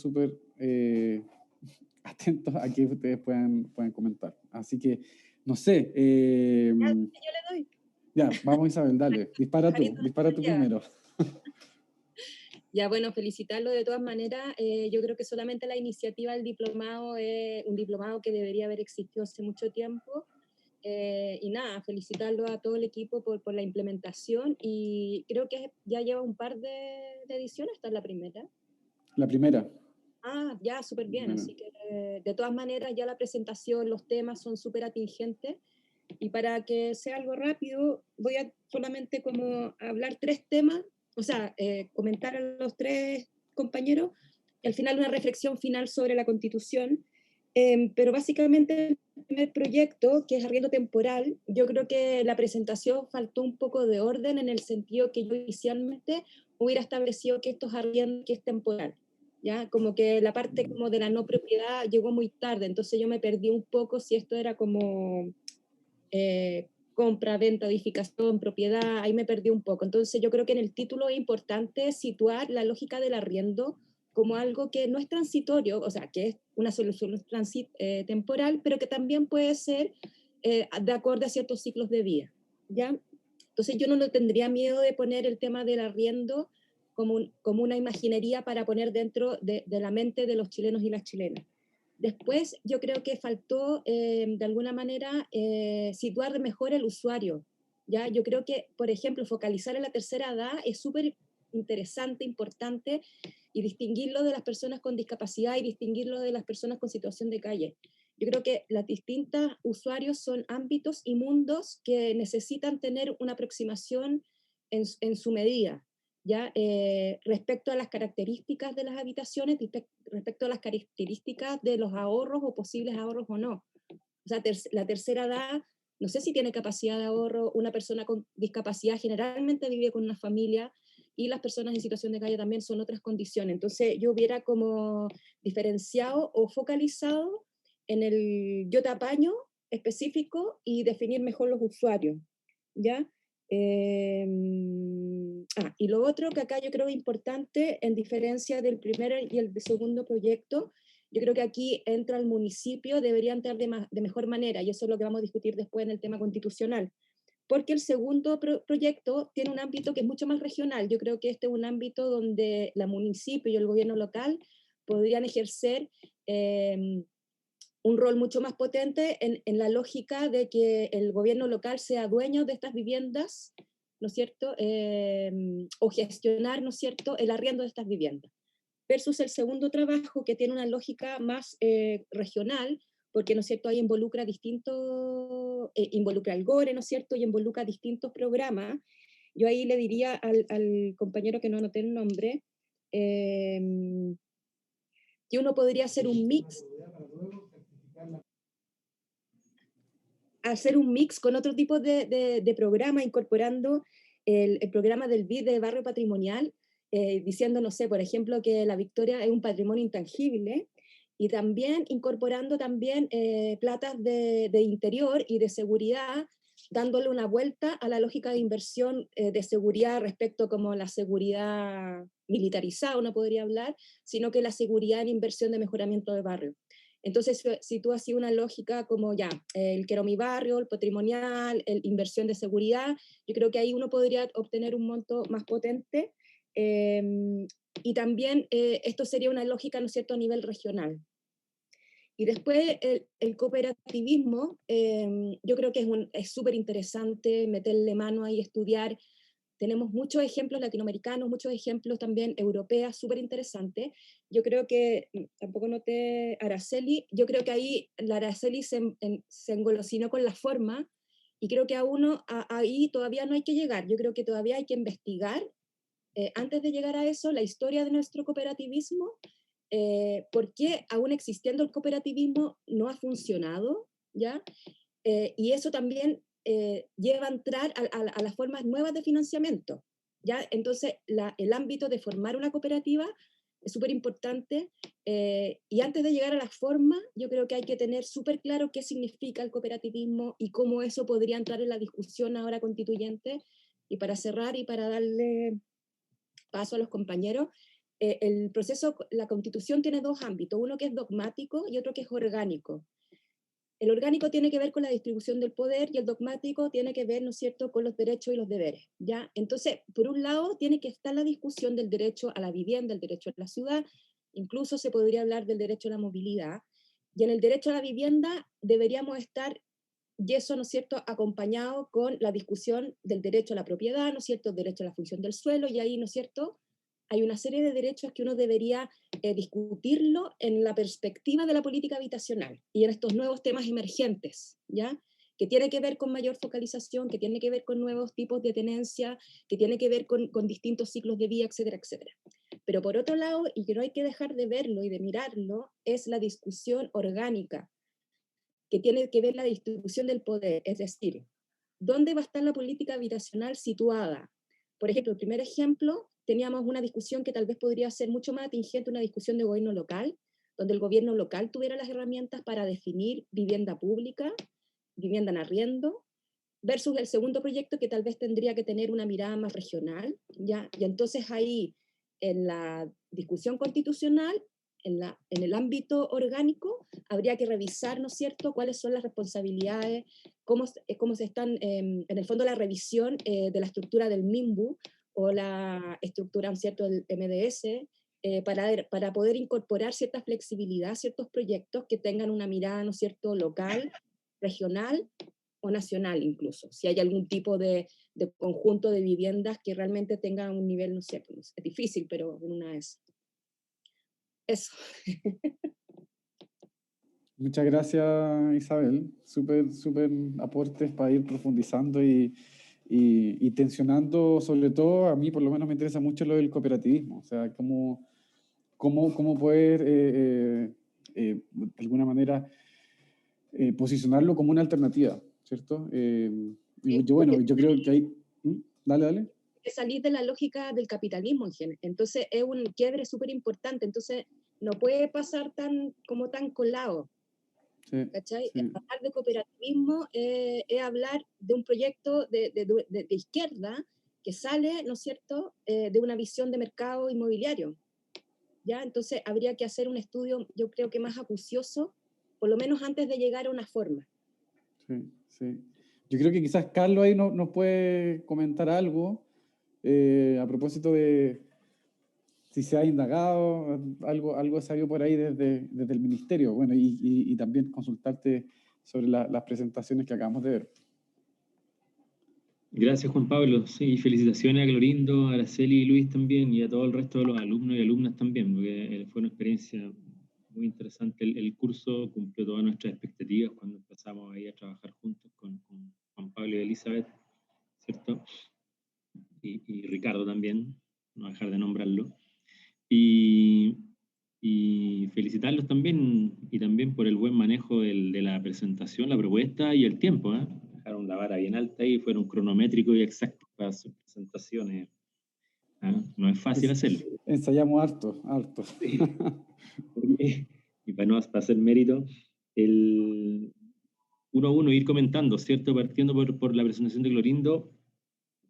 Speaker 1: atentos a que ustedes puedan comentar. Así que, no sé.
Speaker 5: Ya, yo le doy.
Speaker 1: Ya, vamos Isabel, dale, dispara tú primero.
Speaker 5: Ya, bueno, felicitarlo de todas maneras. Yo creo que solamente la iniciativa del diplomado es un diplomado que debería haber existido hace mucho tiempo. Y nada, felicitarlo a todo el equipo por la implementación, y creo que ya lleva un par de ediciones, esta es la primera.
Speaker 1: La primera.
Speaker 5: Ah, ya, súper bien, así que de todas maneras ya la presentación, los temas son súper atingentes, y para que sea algo rápido voy a solamente como hablar 3 temas, o sea, comentar a los 3 compañeros, y al final una reflexión final sobre la Constitución. Pero básicamente el primer proyecto, que es arriendo temporal, yo creo que la presentación faltó un poco de orden, en el sentido que yo inicialmente hubiera establecido que esto es arriendo, que es temporal, ¿ya? Como que la parte como de la no propiedad llegó muy tarde, entonces yo me perdí un poco si esto era como compra, venta, edificación, propiedad, ahí me perdí un poco. Entonces yo creo que en el título es importante situar la lógica del arriendo como algo que no es transitorio, o sea, que es una solución temporal, pero que también puede ser de acuerdo a ciertos ciclos de vida, ¿ya? Entonces yo no tendría miedo de poner el tema del arriendo como una imaginería para poner dentro de la mente de los chilenos y las chilenas. Después yo creo que faltó de alguna manera situar mejor el usuario, ¿ya? Yo creo que, por ejemplo, focalizar en la tercera edad es súper interesante, importante, y distinguirlo de las personas con discapacidad y distinguirlo de las personas con situación de calle. Yo creo que las distintas usuarios son ámbitos y mundos que necesitan tener una aproximación en su medida, ¿ya? Respecto a las características de las habitaciones, respecto a las características de los ahorros o posibles ahorros o no. O sea, la tercera edad, no sé si tiene capacidad de ahorro. Una persona con discapacidad generalmente vive con una familia, y las personas en situación de calle también son otras condiciones. Entonces yo hubiera como diferenciado o focalizado en el yo te apaño específico y definir mejor los usuarios, ¿ya? Y lo otro que acá yo creo importante, en diferencia del primer y el segundo proyecto, yo creo que aquí entra el municipio, debería entrar de mejor manera, y eso es lo que vamos a discutir después en el tema constitucional, porque el segundo proyecto tiene un ámbito que es mucho más regional. Yo creo que este es un ámbito donde la municipio y el gobierno local podrían ejercer un rol mucho más potente en la lógica de que el gobierno local sea dueño de estas viviendas, ¿no es cierto? O gestionar, ¿no es cierto?, el arriendo de estas viviendas. Versus el segundo trabajo, que tiene una lógica más regional, porque, ¿no es cierto?, ahí involucra involucra al GORE, ¿no es cierto?, y involucra distintos programas. Yo ahí le diría al compañero que no anoté el nombre, que uno podría hacer un mix con otro tipo de programa, incorporando el programa del BID de barrio patrimonial, diciendo, no sé, por ejemplo, que La Victoria es un patrimonio intangible, y también incorporando también platas de interior y de seguridad, dándole una vuelta a la lógica de inversión de seguridad respecto como la seguridad militarizada, uno podría hablar, sino que la seguridad en inversión de mejoramiento de barrio. Entonces, si tú hacías una lógica como ya, el quiero mi barrio, el patrimonial, el inversión de seguridad, yo creo que ahí uno podría obtener un monto más potente. Y también esto sería una lógica, ¿no es cierto?, a nivel regional. Y después el cooperativismo, yo creo que es súper interesante meterle mano ahí, estudiar. Tenemos muchos ejemplos latinoamericanos, muchos ejemplos también europeos, súper interesantes. Yo creo que, tampoco noté Araceli, yo creo que ahí la Araceli se engolosinó con la forma, y creo que ahí todavía no hay que llegar. Yo creo que todavía hay que investigar, antes de llegar a eso, la historia de nuestro cooperativismo, por qué aún existiendo el cooperativismo no ha funcionado, ¿ya? Y eso también lleva a entrar a las formas nuevas de financiamiento, ¿ya? Entonces, el ámbito de formar una cooperativa es súper importante, y antes de llegar a la forma, yo creo que hay que tener súper claro qué significa el cooperativismo y cómo eso podría entrar en la discusión ahora constituyente. Y para cerrar y para darle paso a los compañeros, el proceso, la Constitución tiene dos ámbitos, uno que es dogmático y otro que es orgánico. El orgánico tiene que ver con la distribución del poder y el dogmático tiene que ver, ¿no es cierto?, con los derechos y los deberes, ¿ya? Entonces, por un lado, tiene que estar la discusión del derecho a la vivienda, el derecho a la ciudad, incluso se podría hablar del derecho a la movilidad, y en el derecho a la vivienda deberíamos estar, y eso, ¿no es cierto?, acompañado con la discusión del derecho a la propiedad, ¿no es cierto?, el derecho a la función del suelo, y ahí, ¿no es cierto?, hay una serie de derechos que uno debería discutirlo en la perspectiva de la política habitacional y en estos nuevos temas emergentes, ¿ya? Que tiene que ver con mayor focalización, que tiene que ver con nuevos tipos de tenencia, que tiene que ver con distintos ciclos de vida, etcétera, etcétera. Pero por otro lado, y que no hay que dejar de verlo y de mirarlo, es la discusión orgánica, que tiene que ver la distribución del poder, es decir, ¿dónde va a estar la política habitacional situada? Por ejemplo, el primer ejemplo, teníamos una discusión que tal vez podría ser mucho más atingente, una discusión de gobierno local, donde el gobierno local tuviera las herramientas para definir vivienda pública, vivienda en arriendo, versus el segundo proyecto que tal vez tendría que tener una mirada más regional, ¿ya? Y entonces ahí, en la discusión constitucional, en el ámbito orgánico, habría que revisar, ¿no es cierto?, cuáles son las responsabilidades, cómo se están, en el fondo, la revisión de la estructura del MIMBU o la estructura, ¿no es cierto?, del MDS, para poder incorporar cierta flexibilidad, ciertos proyectos que tengan una mirada, ¿no es cierto?, local, regional o nacional incluso, si hay algún tipo de conjunto de viviendas que realmente tenga un nivel, no sé, es difícil, pero en una es. Eso.
Speaker 1: Muchas gracias, Isabel. Súper aportes para ir profundizando y tensionando, sobre todo, a mí por lo menos me interesa mucho lo del cooperativismo, o sea, cómo poder, de alguna manera, posicionarlo como una alternativa, ¿cierto? Yo creo que hay... Dale.
Speaker 5: Salir de la lógica del capitalismo en general. Entonces es un quiebre súper importante, entonces no puede pasar tan colado.
Speaker 1: Sí,
Speaker 5: ¿Cachai?
Speaker 1: sí.
Speaker 5: Hablar de cooperativismo es hablar de un proyecto de izquierda que sale, ¿no es cierto?, de una visión de mercado inmobiliario, ¿ya? Entonces habría que hacer un estudio, yo creo que más acucioso, por lo menos antes de llegar a una forma.
Speaker 1: Sí. Yo creo que quizás Carlos ahí nos puede comentar algo a propósito de si se ha indagado, algo salió por ahí desde el ministerio, bueno, y también consultarte sobre las presentaciones que acabamos de ver.
Speaker 6: Gracias, Juan Pablo. Sí, felicitaciones a Clorindo, a Araceli y Luis también, y a todo el resto de los alumnos y alumnas también, porque fue una experiencia muy interesante. El curso cumplió todas nuestras expectativas cuando empezamos ahí a trabajar juntos con Juan Pablo y Elizabeth, ¿cierto? Y Ricardo también, no dejar de nombrarlo. Y felicitarlos también, y también por el buen manejo de la presentación, la propuesta y el tiempo, ¿eh? Dejaron la vara bien alta y fueron cronométricos y exactos para sus presentaciones. ¿Eh? No es fácil hacerlo.
Speaker 1: Ensayamos harto.
Speaker 6: Sí. Y para hacer mérito, uno a uno ir comentando, ¿cierto? Partiendo por la presentación de Clorindo,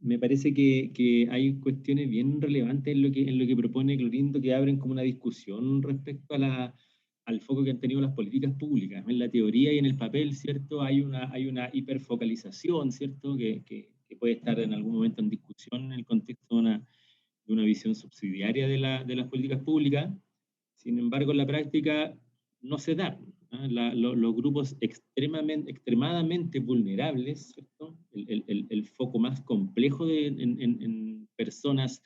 Speaker 6: me parece que hay cuestiones bien relevantes en lo que propone Clorindo, que abren como una discusión respecto al foco que han tenido las políticas públicas. En la teoría y en el papel, ¿cierto? Hay una hiperfocalización, ¿cierto? Que puede estar en algún momento en discusión en el contexto de una visión subsidiaria de las políticas públicas. Sin embargo, en la práctica no se da. los grupos extremadamente vulnerables, ¿cierto? El foco más complejo en personas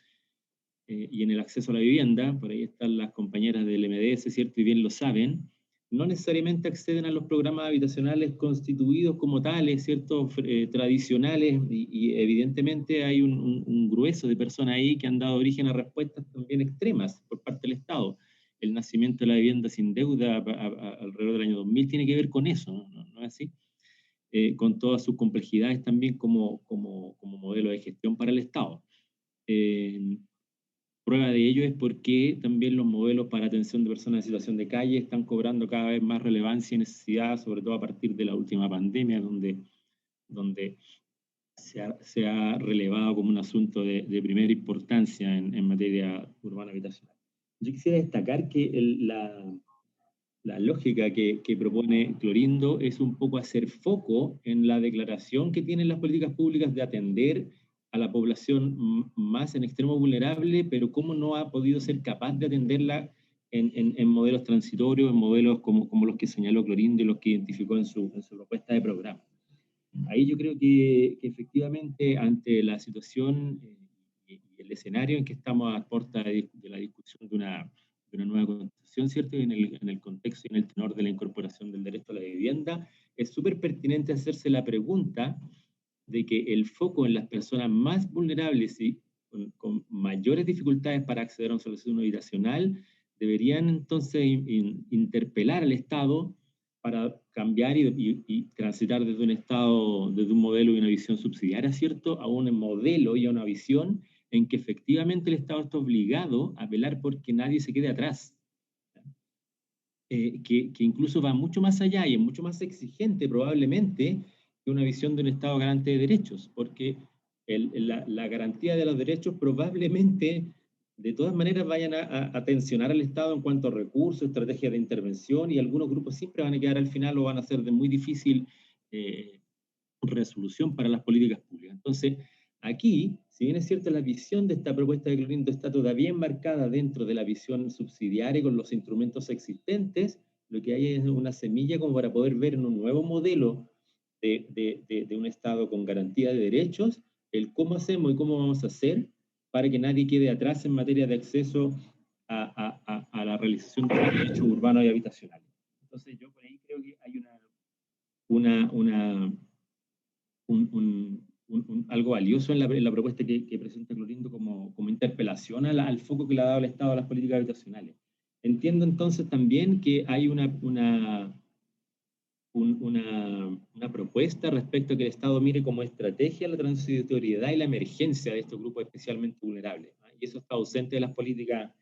Speaker 6: y en el acceso a la vivienda, por ahí están las compañeras del MDS, ¿cierto? Y bien lo saben, no necesariamente acceden a los programas habitacionales constituidos como tales, ¿cierto? Tradicionales, y evidentemente hay un grueso de personas ahí que han dado origen a respuestas también extremas por parte del Estado. El nacimiento de la vivienda sin deuda alrededor del año 2000 tiene que ver con eso, ¿no es así? Con todas sus complejidades también como modelo de gestión para el Estado. Prueba de ello es porque también los modelos para atención de personas en situación de calle están cobrando cada vez más relevancia y necesidad, sobre todo a partir de la última pandemia, donde se ha relevado como un asunto de primera importancia en materia urbana habitacional. Yo quisiera destacar que la lógica que propone Clorindo es un poco hacer foco en la declaración que tienen las políticas públicas de atender a la población más en extremo vulnerable, pero cómo no ha podido ser capaz de atenderla en modelos transitorios, en modelos como los que señaló Clorindo y los que identificó en su propuesta de programa. Ahí yo creo que efectivamente, ante la situación y el escenario en que estamos a puerta de la discusión de una nueva constitución, ¿cierto? Y en el contexto y en el tenor de la incorporación del derecho a la vivienda, es súper pertinente hacerse la pregunta de que el foco en las personas más vulnerables y con mayores dificultades para acceder a una solución habitacional deberían entonces interpelar al Estado para cambiar y transitar desde un Estado, desde un modelo y una visión subsidiaria, ¿cierto?, a un modelo y a una visión en que efectivamente el Estado está obligado a velar porque nadie se quede atrás. Que incluso va mucho más allá y es mucho más exigente probablemente que una visión de un Estado garante de derechos, porque la garantía de los derechos probablemente de todas maneras vayan a tensionar al Estado en cuanto a recursos, estrategias de intervención, y algunos grupos siempre van a quedar al final o van a ser de muy difícil resolución para las políticas públicas. Entonces, aquí, si bien es cierto, la visión de esta propuesta de Clorindo está todavía enmarcada dentro de la visión subsidiaria con los instrumentos existentes, lo que hay es una semilla como para poder ver en un nuevo modelo de un Estado con garantía de derechos, el cómo hacemos y cómo vamos a hacer para que nadie quede atrás en materia de acceso a la realización de los derechos urbanos y habitacionales. Entonces, yo por ahí creo que hay algo valioso en la propuesta que presenta Clorindo como interpelación al foco que le ha dado el Estado a las políticas habitacionales. Entiendo entonces también que hay una propuesta respecto a que el Estado mire como estrategia la transitoriedad y la emergencia de estos grupos especialmente vulnerables, ¿no? Y eso está ausente de las políticas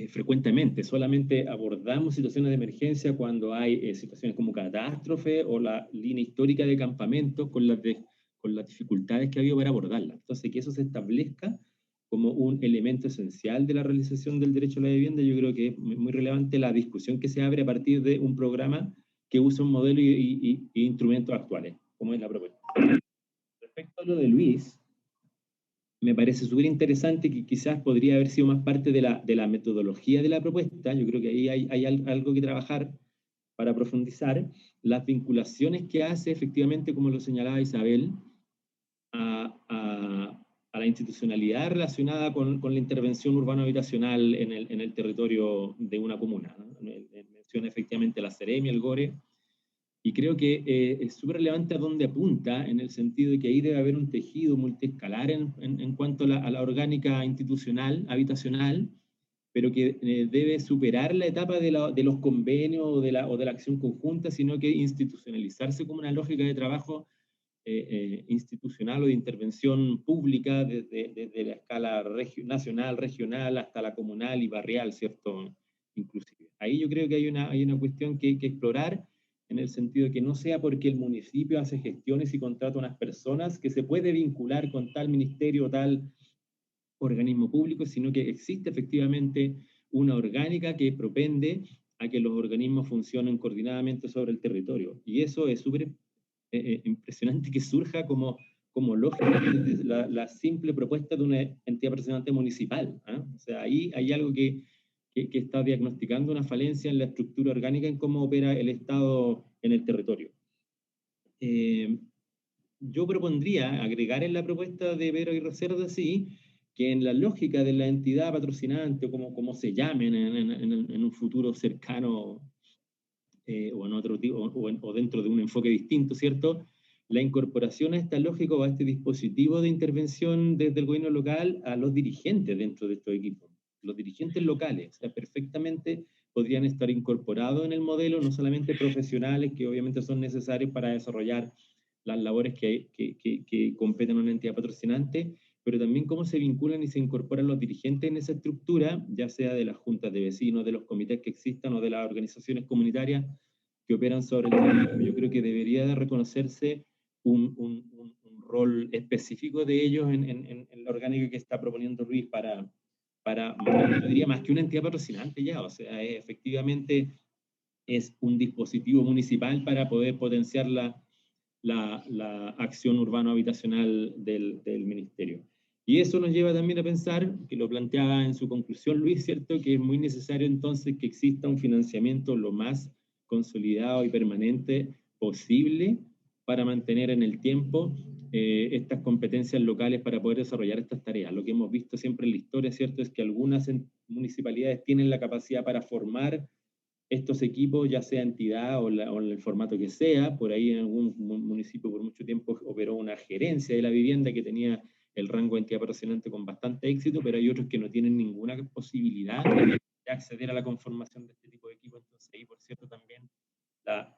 Speaker 6: frecuentemente. Solamente abordamos situaciones de emergencia cuando hay situaciones como catástrofe o la línea histórica de campamentos con las dificultades que ha habido para abordarla. Entonces, que eso se establezca como un elemento esencial de la realización del derecho a la vivienda, yo creo que es muy relevante la discusión que se abre a partir de un programa que usa un modelo y instrumentos actuales, como es la propuesta. Respecto a lo de Luis, me parece súper interesante que quizás podría haber sido más parte de la metodología de la propuesta. Yo creo que ahí hay algo que trabajar para profundizar. Las vinculaciones que hace efectivamente, como lo señalaba Isabel, a la institucionalidad relacionada con la intervención urbano-habitacional en el territorio de una comuna, ¿no? Menciona efectivamente la Seremi, el GORE, y creo que es súper relevante a dónde apunta, en el sentido de que ahí debe haber un tejido multiescalar en cuanto a la orgánica institucional, habitacional, pero que debe superar la etapa de los convenios o de la acción conjunta, sino que institucionalizarse como una lógica de trabajo institucional o de intervención pública desde la escala nacional, regional, hasta la comunal y barrial, ¿cierto? Inclusive. Ahí yo creo que hay una cuestión que explorar, en el sentido de que no sea porque el municipio hace gestiones y contrata a unas personas que se puede vincular con tal ministerio o tal organismo público, sino que existe efectivamente una orgánica que propende a que los organismos funcionen coordinadamente sobre el territorio. Y eso es súper impresionante que surja como lógica la simple propuesta de una entidad representante municipal, ¿eh? O sea, ahí hay algo que que está diagnosticando una falencia en la estructura orgánica en cómo opera el Estado en el territorio. Yo propondría agregar en la propuesta de Pedro Aguirre Cerda, sí, que en la lógica de la entidad patrocinante, o como se llamen en un futuro cercano, o en otro tipo, o dentro de un enfoque distinto, ¿cierto? La incorporación a esta lógica o a este dispositivo de intervención desde el gobierno local a los dirigentes dentro de estos equipos. Los dirigentes locales, o sea, perfectamente podrían estar incorporados en el modelo, no solamente profesionales, que obviamente son necesarios para desarrollar las labores que competen a una entidad patrocinante, pero también cómo se vinculan y se incorporan los dirigentes en esa estructura, ya sea de las juntas de vecinos, de los comités que existan o de las organizaciones comunitarias que operan sobre el territorio. Yo creo que debería de reconocerse un rol específico de ellos en la orgánica que está proponiendo Ruiz para, yo diría, más que una entidad patrocinante ya, o sea, efectivamente es un dispositivo municipal para poder potenciar la acción urbano-habitacional del ministerio. Y eso nos lleva también a pensar, que lo planteaba en su conclusión Luis, ¿cierto?, que es muy necesario entonces que exista un financiamiento lo más consolidado y permanente posible para mantener en el tiempo estas competencias locales para poder desarrollar estas tareas. Lo que hemos visto siempre en la historia, ¿cierto?, es que algunas municipalidades tienen la capacidad para formar estos equipos, ya sea entidad o en el formato que sea. Por ahí en algún municipio por mucho tiempo operó una gerencia de la vivienda que tenía el rango de entidad patrocinante con bastante éxito, pero hay otros que no tienen ninguna posibilidad de acceder a la conformación de este tipo de equipos. Entonces ahí, por cierto, también la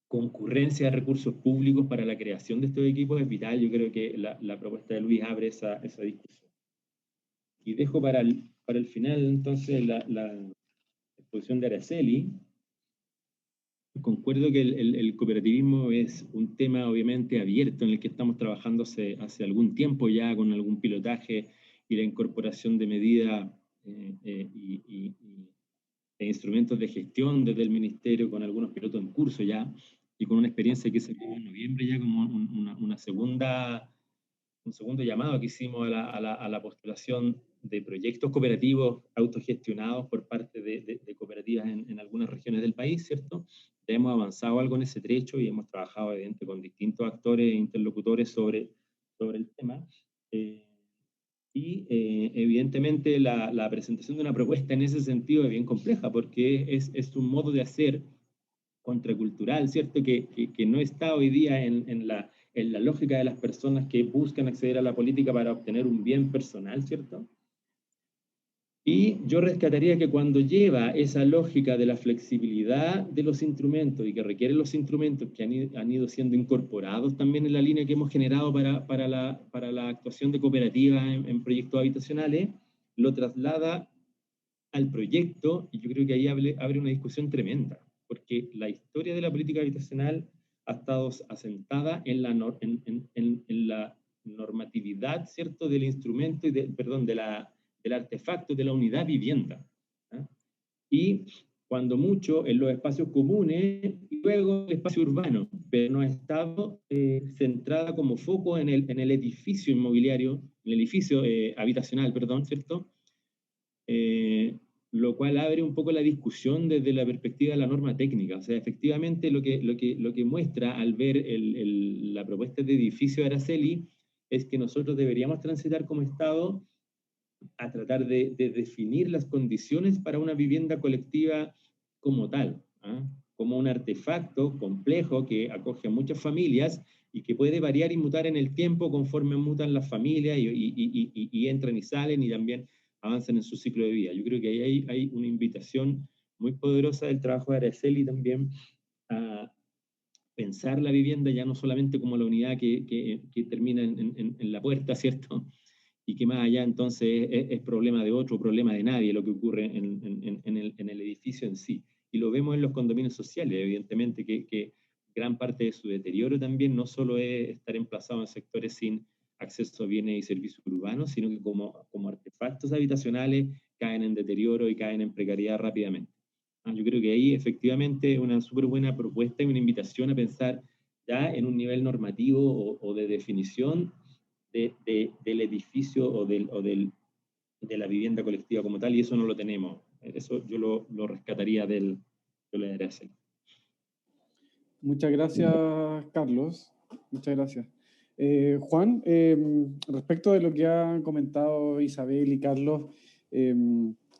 Speaker 6: concurrencia de recursos públicos para la creación de estos equipos es vital. Yo creo que la propuesta de Luis abre esa discusión. Y dejo para el final entonces la exposición de Araceli. Concuerdo que el cooperativismo es un tema obviamente abierto en el que estamos trabajando hace algún tiempo ya, con algún pilotaje y la incorporación de medidas y instrumentos de gestión desde el ministerio, con algunos pilotos en curso ya, y con una experiencia que se dio en noviembre ya como un segundo llamado que hicimos a la postulación de proyectos cooperativos autogestionados por parte de cooperativas en algunas regiones del país, ¿cierto? Ya hemos avanzado algo en ese trecho y hemos trabajado, evidentemente, con distintos actores e interlocutores sobre el tema. Evidentemente la presentación de una propuesta en ese sentido es bien compleja, porque es un modo de hacer contracultural, ¿cierto? Que no está hoy día en la lógica de las personas que buscan acceder a la política para obtener un bien personal, ¿cierto? Y yo rescataría que cuando lleva esa lógica de la flexibilidad de los instrumentos y que requieren los instrumentos que han ido siendo incorporados también en la línea que hemos generado para la actuación de cooperativas en proyectos habitacionales, lo traslada al proyecto, y yo creo que ahí abre una discusión tremenda, porque la historia de la política habitacional ha estado asentada en la normatividad, ¿cierto?, del instrumento, del artefacto de la unidad vivienda. ¿Ah? Y cuando mucho en los espacios comunes y luego el espacio urbano, pero no ha estado centrada como foco en el edificio inmobiliario, en el edificio habitacional, perdón, ¿cierto? Lo cual abre un poco la discusión desde la perspectiva de la norma técnica. O sea, efectivamente lo que muestra al ver la propuesta de edificio de Araceli es que nosotros deberíamos transitar como Estado a tratar de definir las condiciones para una vivienda colectiva como tal, ¿ah? Como un artefacto complejo que acoge a muchas familias y que puede variar y mutar en el tiempo conforme mutan las familias y entran y salen y también avanzan en su ciclo de vida. Yo creo que ahí hay una invitación muy poderosa del trabajo de Araceli también a pensar la vivienda ya no solamente como la unidad que termina en la puerta, ¿cierto? Y que más allá entonces es problema de otro, problema de nadie lo que ocurre en el edificio en sí. Y lo vemos en los condominios sociales, evidentemente, que gran parte de su deterioro también no solo es estar emplazado en sectores sin acceso a bienes y servicios urbanos, sino que como artefactos habitacionales caen en deterioro y caen en precariedad rápidamente. Yo creo que ahí efectivamente es una súper buena propuesta y una invitación a pensar ya en un nivel normativo o de definición del edificio o de la vivienda colectiva como tal, y eso no lo tenemos Eso yo lo rescataría de la Araceli.
Speaker 1: Muchas gracias, Carlos. Muchas gracias. Juan, respecto de lo que han comentado Isabel y Carlos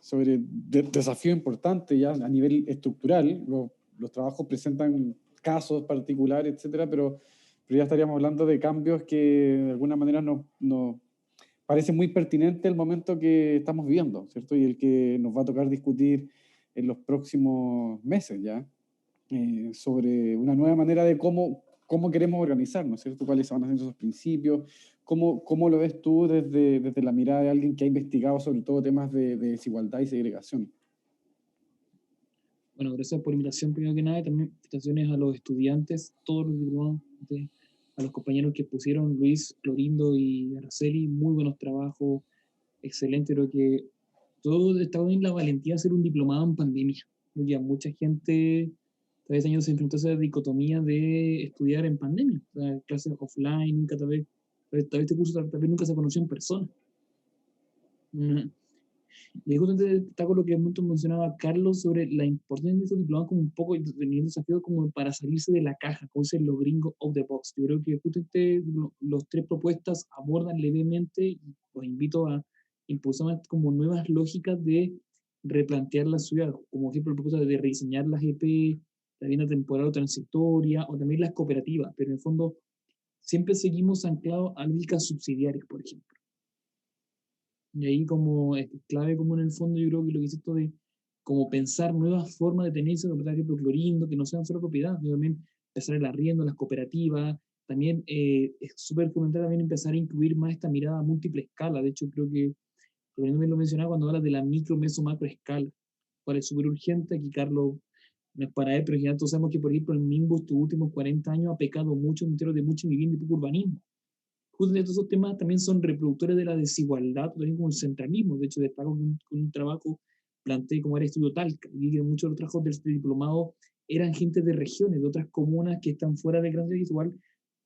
Speaker 1: sobre desafío importante ya a nivel estructural, los trabajos presentan casos particulares, etcétera, pero ya estaríamos hablando de cambios que de alguna manera nos parece muy pertinente el momento que estamos viviendo, ¿cierto? Y el que nos va a tocar discutir en los próximos meses ya. Sobre una nueva manera de cómo queremos organizarnos, ¿cierto? ¿Cuáles van a ser esos principios? ¿Cómo lo ves tú desde la mirada de alguien que ha investigado sobre todo temas de desigualdad y segregación?
Speaker 7: Bueno, gracias por la invitación, primero que nada, y también felicitaciones a los estudiantes, todos los diplomados, a los compañeros que pusieron, Luis, Clorindo y Araceli, muy buenos trabajos, excelente, creo que todo está bien la valentía de hacer un diplomado en pandemia, porque mucha gente tal vez años se enfrentó a esa dicotomía de estudiar en pandemia, o sea, clases offline, nunca tal vez este curso tal vez nunca se conoció en persona. Y ahí justamente destaco lo que mucho mencionaba Carlos sobre la importancia de estos diplomados como un poco teniendo desafío como para salirse de la caja, como dicen los gringos out the box. Yo creo que justamente los tres propuestas abordan levemente y los invito a impulsar como nuevas lógicas de replantear la ciudad, como ejemplo la propuesta de rediseñar las EP, la vivienda temporal o transitoria, o también las cooperativas, pero en el fondo siempre seguimos anclados a lógicas subsidiarias, por ejemplo. Y ahí como es clave como en el fondo yo creo que lo que hice esto de como pensar nuevas formas de tenerse, por ejemplo, Clorindo, que no sean solo propiedad, yo también empezar el arriendo, las cooperativas, también es súper fundamental también empezar a incluir más esta mirada a múltiple escala, de hecho creo que Clorindo me lo mencionaba cuando habla de la micro, meso, macro escala, cual es súper urgente, aquí Carlos no es para él, pero ya todos sabemos que por ejemplo el MIMBO estos últimos 40 años ha pecado mucho en términos de mucha vivienda y poco urbanismo. Justamente estos temas también son reproductores de la desigualdad, también como el centralismo. De hecho, destaco con un trabajo, planteé como era Estudio Talca, y que muchos de los trabajos del diplomado eran gente de regiones, de otras comunas que están fuera del gran desigual,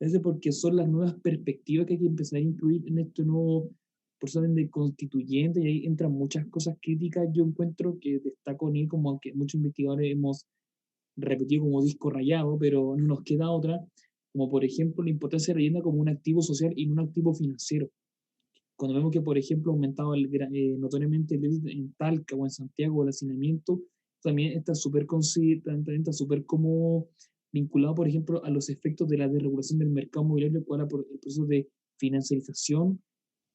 Speaker 7: es porque son las nuevas perspectivas que hay que empezar a incluir en este nuevo proceso de constituyente, y ahí entran muchas cosas críticas, yo encuentro que destaco en él, como aunque muchos investigadores hemos repetido como disco rayado, pero no nos queda otra, como por ejemplo la importancia de la vivienda como un activo social y no un activo financiero. Cuando vemos que, por ejemplo, ha aumentado notoriamente el déficit en Talca o en Santiago el hacinamiento, también está súper como vinculado, por ejemplo, a los efectos de la desregulación del mercado inmobiliario, cual por el proceso de financiarización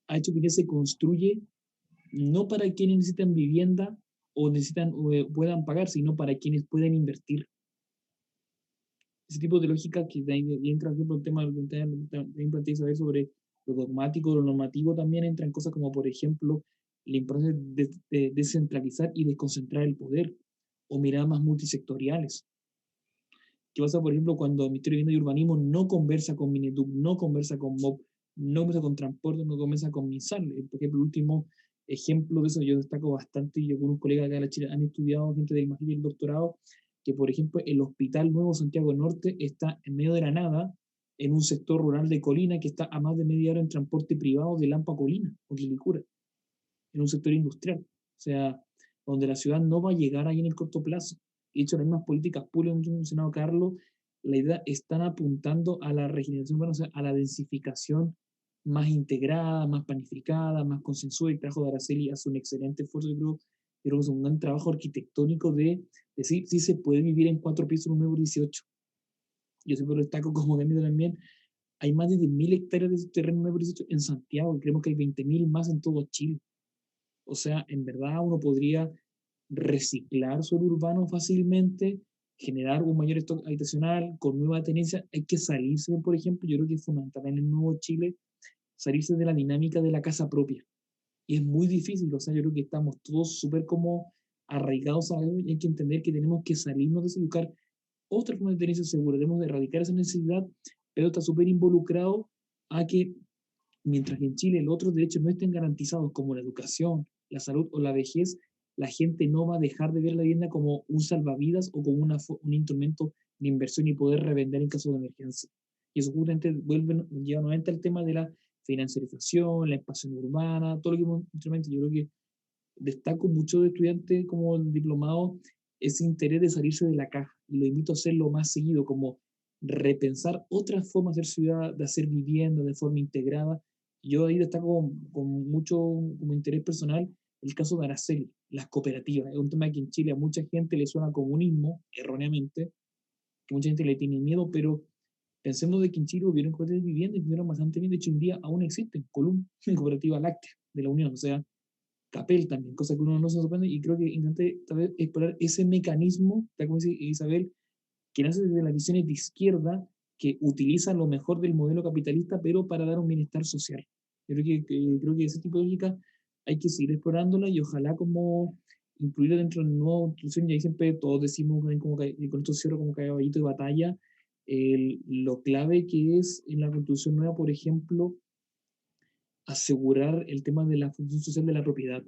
Speaker 7: ha hecho que se construye no para quienes necesitan vivienda o necesitan o puedan pagar, sino para quienes pueden invertir. Ese tipo de lógica que entra, por ejemplo, el tema de planteé saber sobre lo dogmático, lo normativo, también entran cosas como, por ejemplo, la importancia de descentralizar y desconcentrar el poder, o miradas más multisectoriales. ¿Qué pasa, por ejemplo, cuando el Ministerio de Vivienda y Urbanismo no conversa con Mineduc, no conversa con MOB, no conversa con Transporte, no conversa con MISAL? Por ejemplo, el último ejemplo de eso yo destaco bastante, y algunos colegas acá de la Chile han estudiado, gente del magíster y el doctorado, que por ejemplo el Hospital Nuevo Santiago Norte está en medio de la nada, en un sector rural de Colina que está a más de media hora en transporte privado de Lampa a Colina, o Quilicura, en un sector industrial, o sea, donde la ciudad no va a llegar ahí en el corto plazo. Y hecho, las mismas políticas públicas, como ha mencionado Carlos, la idea están apuntando a la regeneración urbana, o sea, a la densificación más integrada, más planificada, más consensuada. El trabajo de Araceli hace un excelente esfuerzo, yo creo, pero es un gran trabajo arquitectónico de decir si se puede vivir en 4 pisos en un nuevo 18. Yo siempre lo destaco como Gambito también. Hay más de 10.000 hectáreas de terreno nuevo 18 en Santiago, y creemos que hay 20.000 más en todo Chile. O sea, en verdad uno podría reciclar suelo urbano fácilmente, generar un mayor stock habitacional con nueva tenencia. Hay que salirse, por ejemplo, yo creo que es fundamental en el nuevo Chile salirse de la dinámica de la casa propia. Y es muy difícil, o sea, yo creo que estamos todos súper como arraigados a algo, y hay que entender que tenemos que salirnos de ese buscar otra forma de tenencia segura, debemos de erradicar esa necesidad, pero está súper involucrado a que mientras que en Chile los otros derechos no estén garantizados, como la educación, la salud o la vejez, la gente no va a dejar de ver la vivienda como un salvavidas o como un instrumento de inversión y poder revender en caso de emergencia. Y eso justamente lleva nuevamente al tema de la financiarización, la expansión urbana, todo lo que hemos instrumento. Yo creo que destaco mucho de estudiantes como el diplomado ese interés de salirse de la caja. Y lo invito a hacerlo más seguido, como repensar otras formas de hacer ciudad, de hacer vivienda de forma integrada. Yo ahí destaco con mucho como interés personal el caso de Araceli, las cooperativas. Es un tema que en Chile a mucha gente le suena a comunismo, erróneamente, que mucha gente le tiene miedo, pero pensemos de que en Chile hubieron cooperativas de vivienda y fueron bastante bien. De hecho, hoy en día aún existen. Column, cooperativa láctea de la Unión, o sea, Capel también, cosa que uno no se sorprende, y creo que intenté tal vez explorar ese mecanismo, tal como dice Isabel, que nace desde las visiones de izquierda, que utiliza lo mejor del modelo capitalista, pero para dar un bienestar social. Creo que ese tipo de lógica hay que seguir explorándola y ojalá como incluirla dentro de la nueva constitución. Y ahí siempre todos decimos como que, con esto cierro como caballito de batalla, lo clave que es en la constitución nueva, por ejemplo, asegurar el tema de la función social de la propiedad,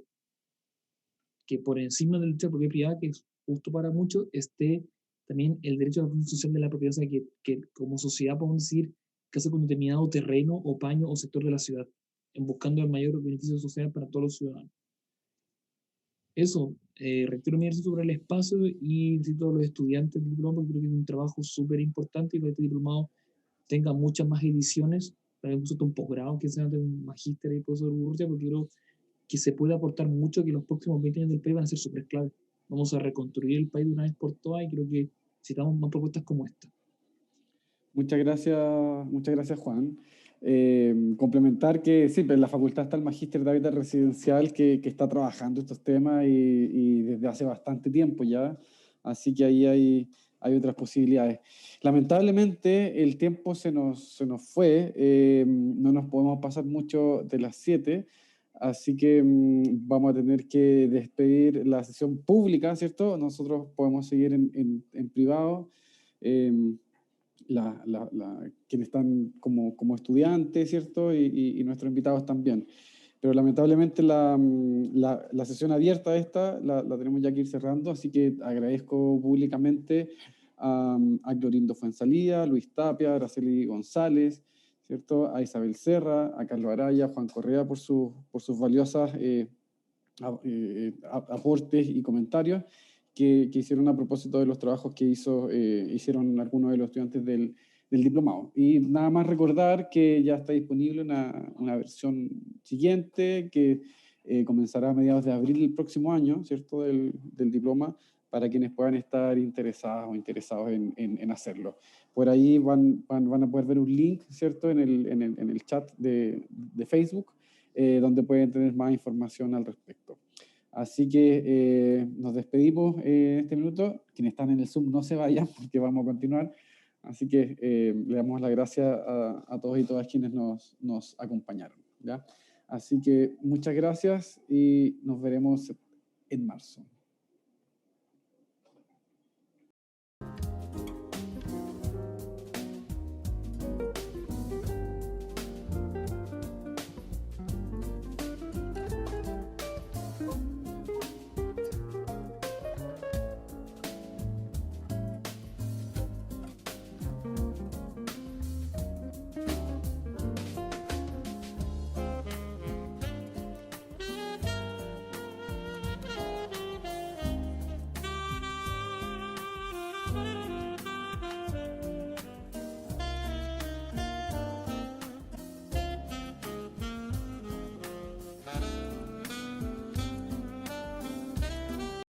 Speaker 7: que por encima del derecho a la propiedad privada, que es justo para muchos, esté también el derecho a la función social de la propiedad, o sea, que como sociedad podemos decir que hace con determinado terreno o paño o sector de la ciudad, en buscando el mayor beneficio social para todos los ciudadanos. Eso, reitero mi ejercicio sobre el espacio y invito a los estudiantes del diplomado, porque creo que es un trabajo súper importante y que este diplomado tenga muchas más ediciones, también incluso un posgrado, que sea de un magíster y profesor Urrutia, porque creo que se puede aportar mucho, que los próximos 20 años del país van a ser súper clave. Vamos a reconstruir el país de una vez por todas y creo que necesitamos más propuestas como esta.
Speaker 1: Muchas gracias Juan. Complementar que sí, en la facultad está el Magíster de Hábitat Residencial que está trabajando estos temas y desde hace bastante tiempo ya, así que ahí hay otras posibilidades. Lamentablemente el tiempo se nos fue, no nos podemos pasar mucho de las 7, así que vamos a tener que despedir la sesión pública, ¿cierto? Nosotros podemos seguir en privado. Quienes están como estudiantes, ¿cierto? Y nuestros invitados también. Pero lamentablemente la sesión abierta esta la tenemos ya que ir cerrando, así que agradezco públicamente a Clorindo Fuenzalía, Luis Tapia, Araceli González, ¿cierto? A Isabel Serra, a Carlos Araya, a Juan Correa por sus valiosas aportes y comentarios que hicieron a propósito de los trabajos que hicieron algunos de los estudiantes del diplomado. Y nada más recordar que ya está disponible una versión siguiente que comenzará a mediados de abril del próximo año, ¿cierto?, del diploma, para quienes puedan estar interesadas o interesados en hacerlo. Por ahí van a poder ver un link, ¿cierto?, en el chat de Facebook, donde pueden tener más información al respecto. Así que nos despedimos en este minuto. Quienes están en el Zoom no se vayan porque vamos a continuar. Así que le damos las gracias a todos y todas quienes nos acompañaron, ¿ya? Así que muchas gracias y nos veremos en marzo.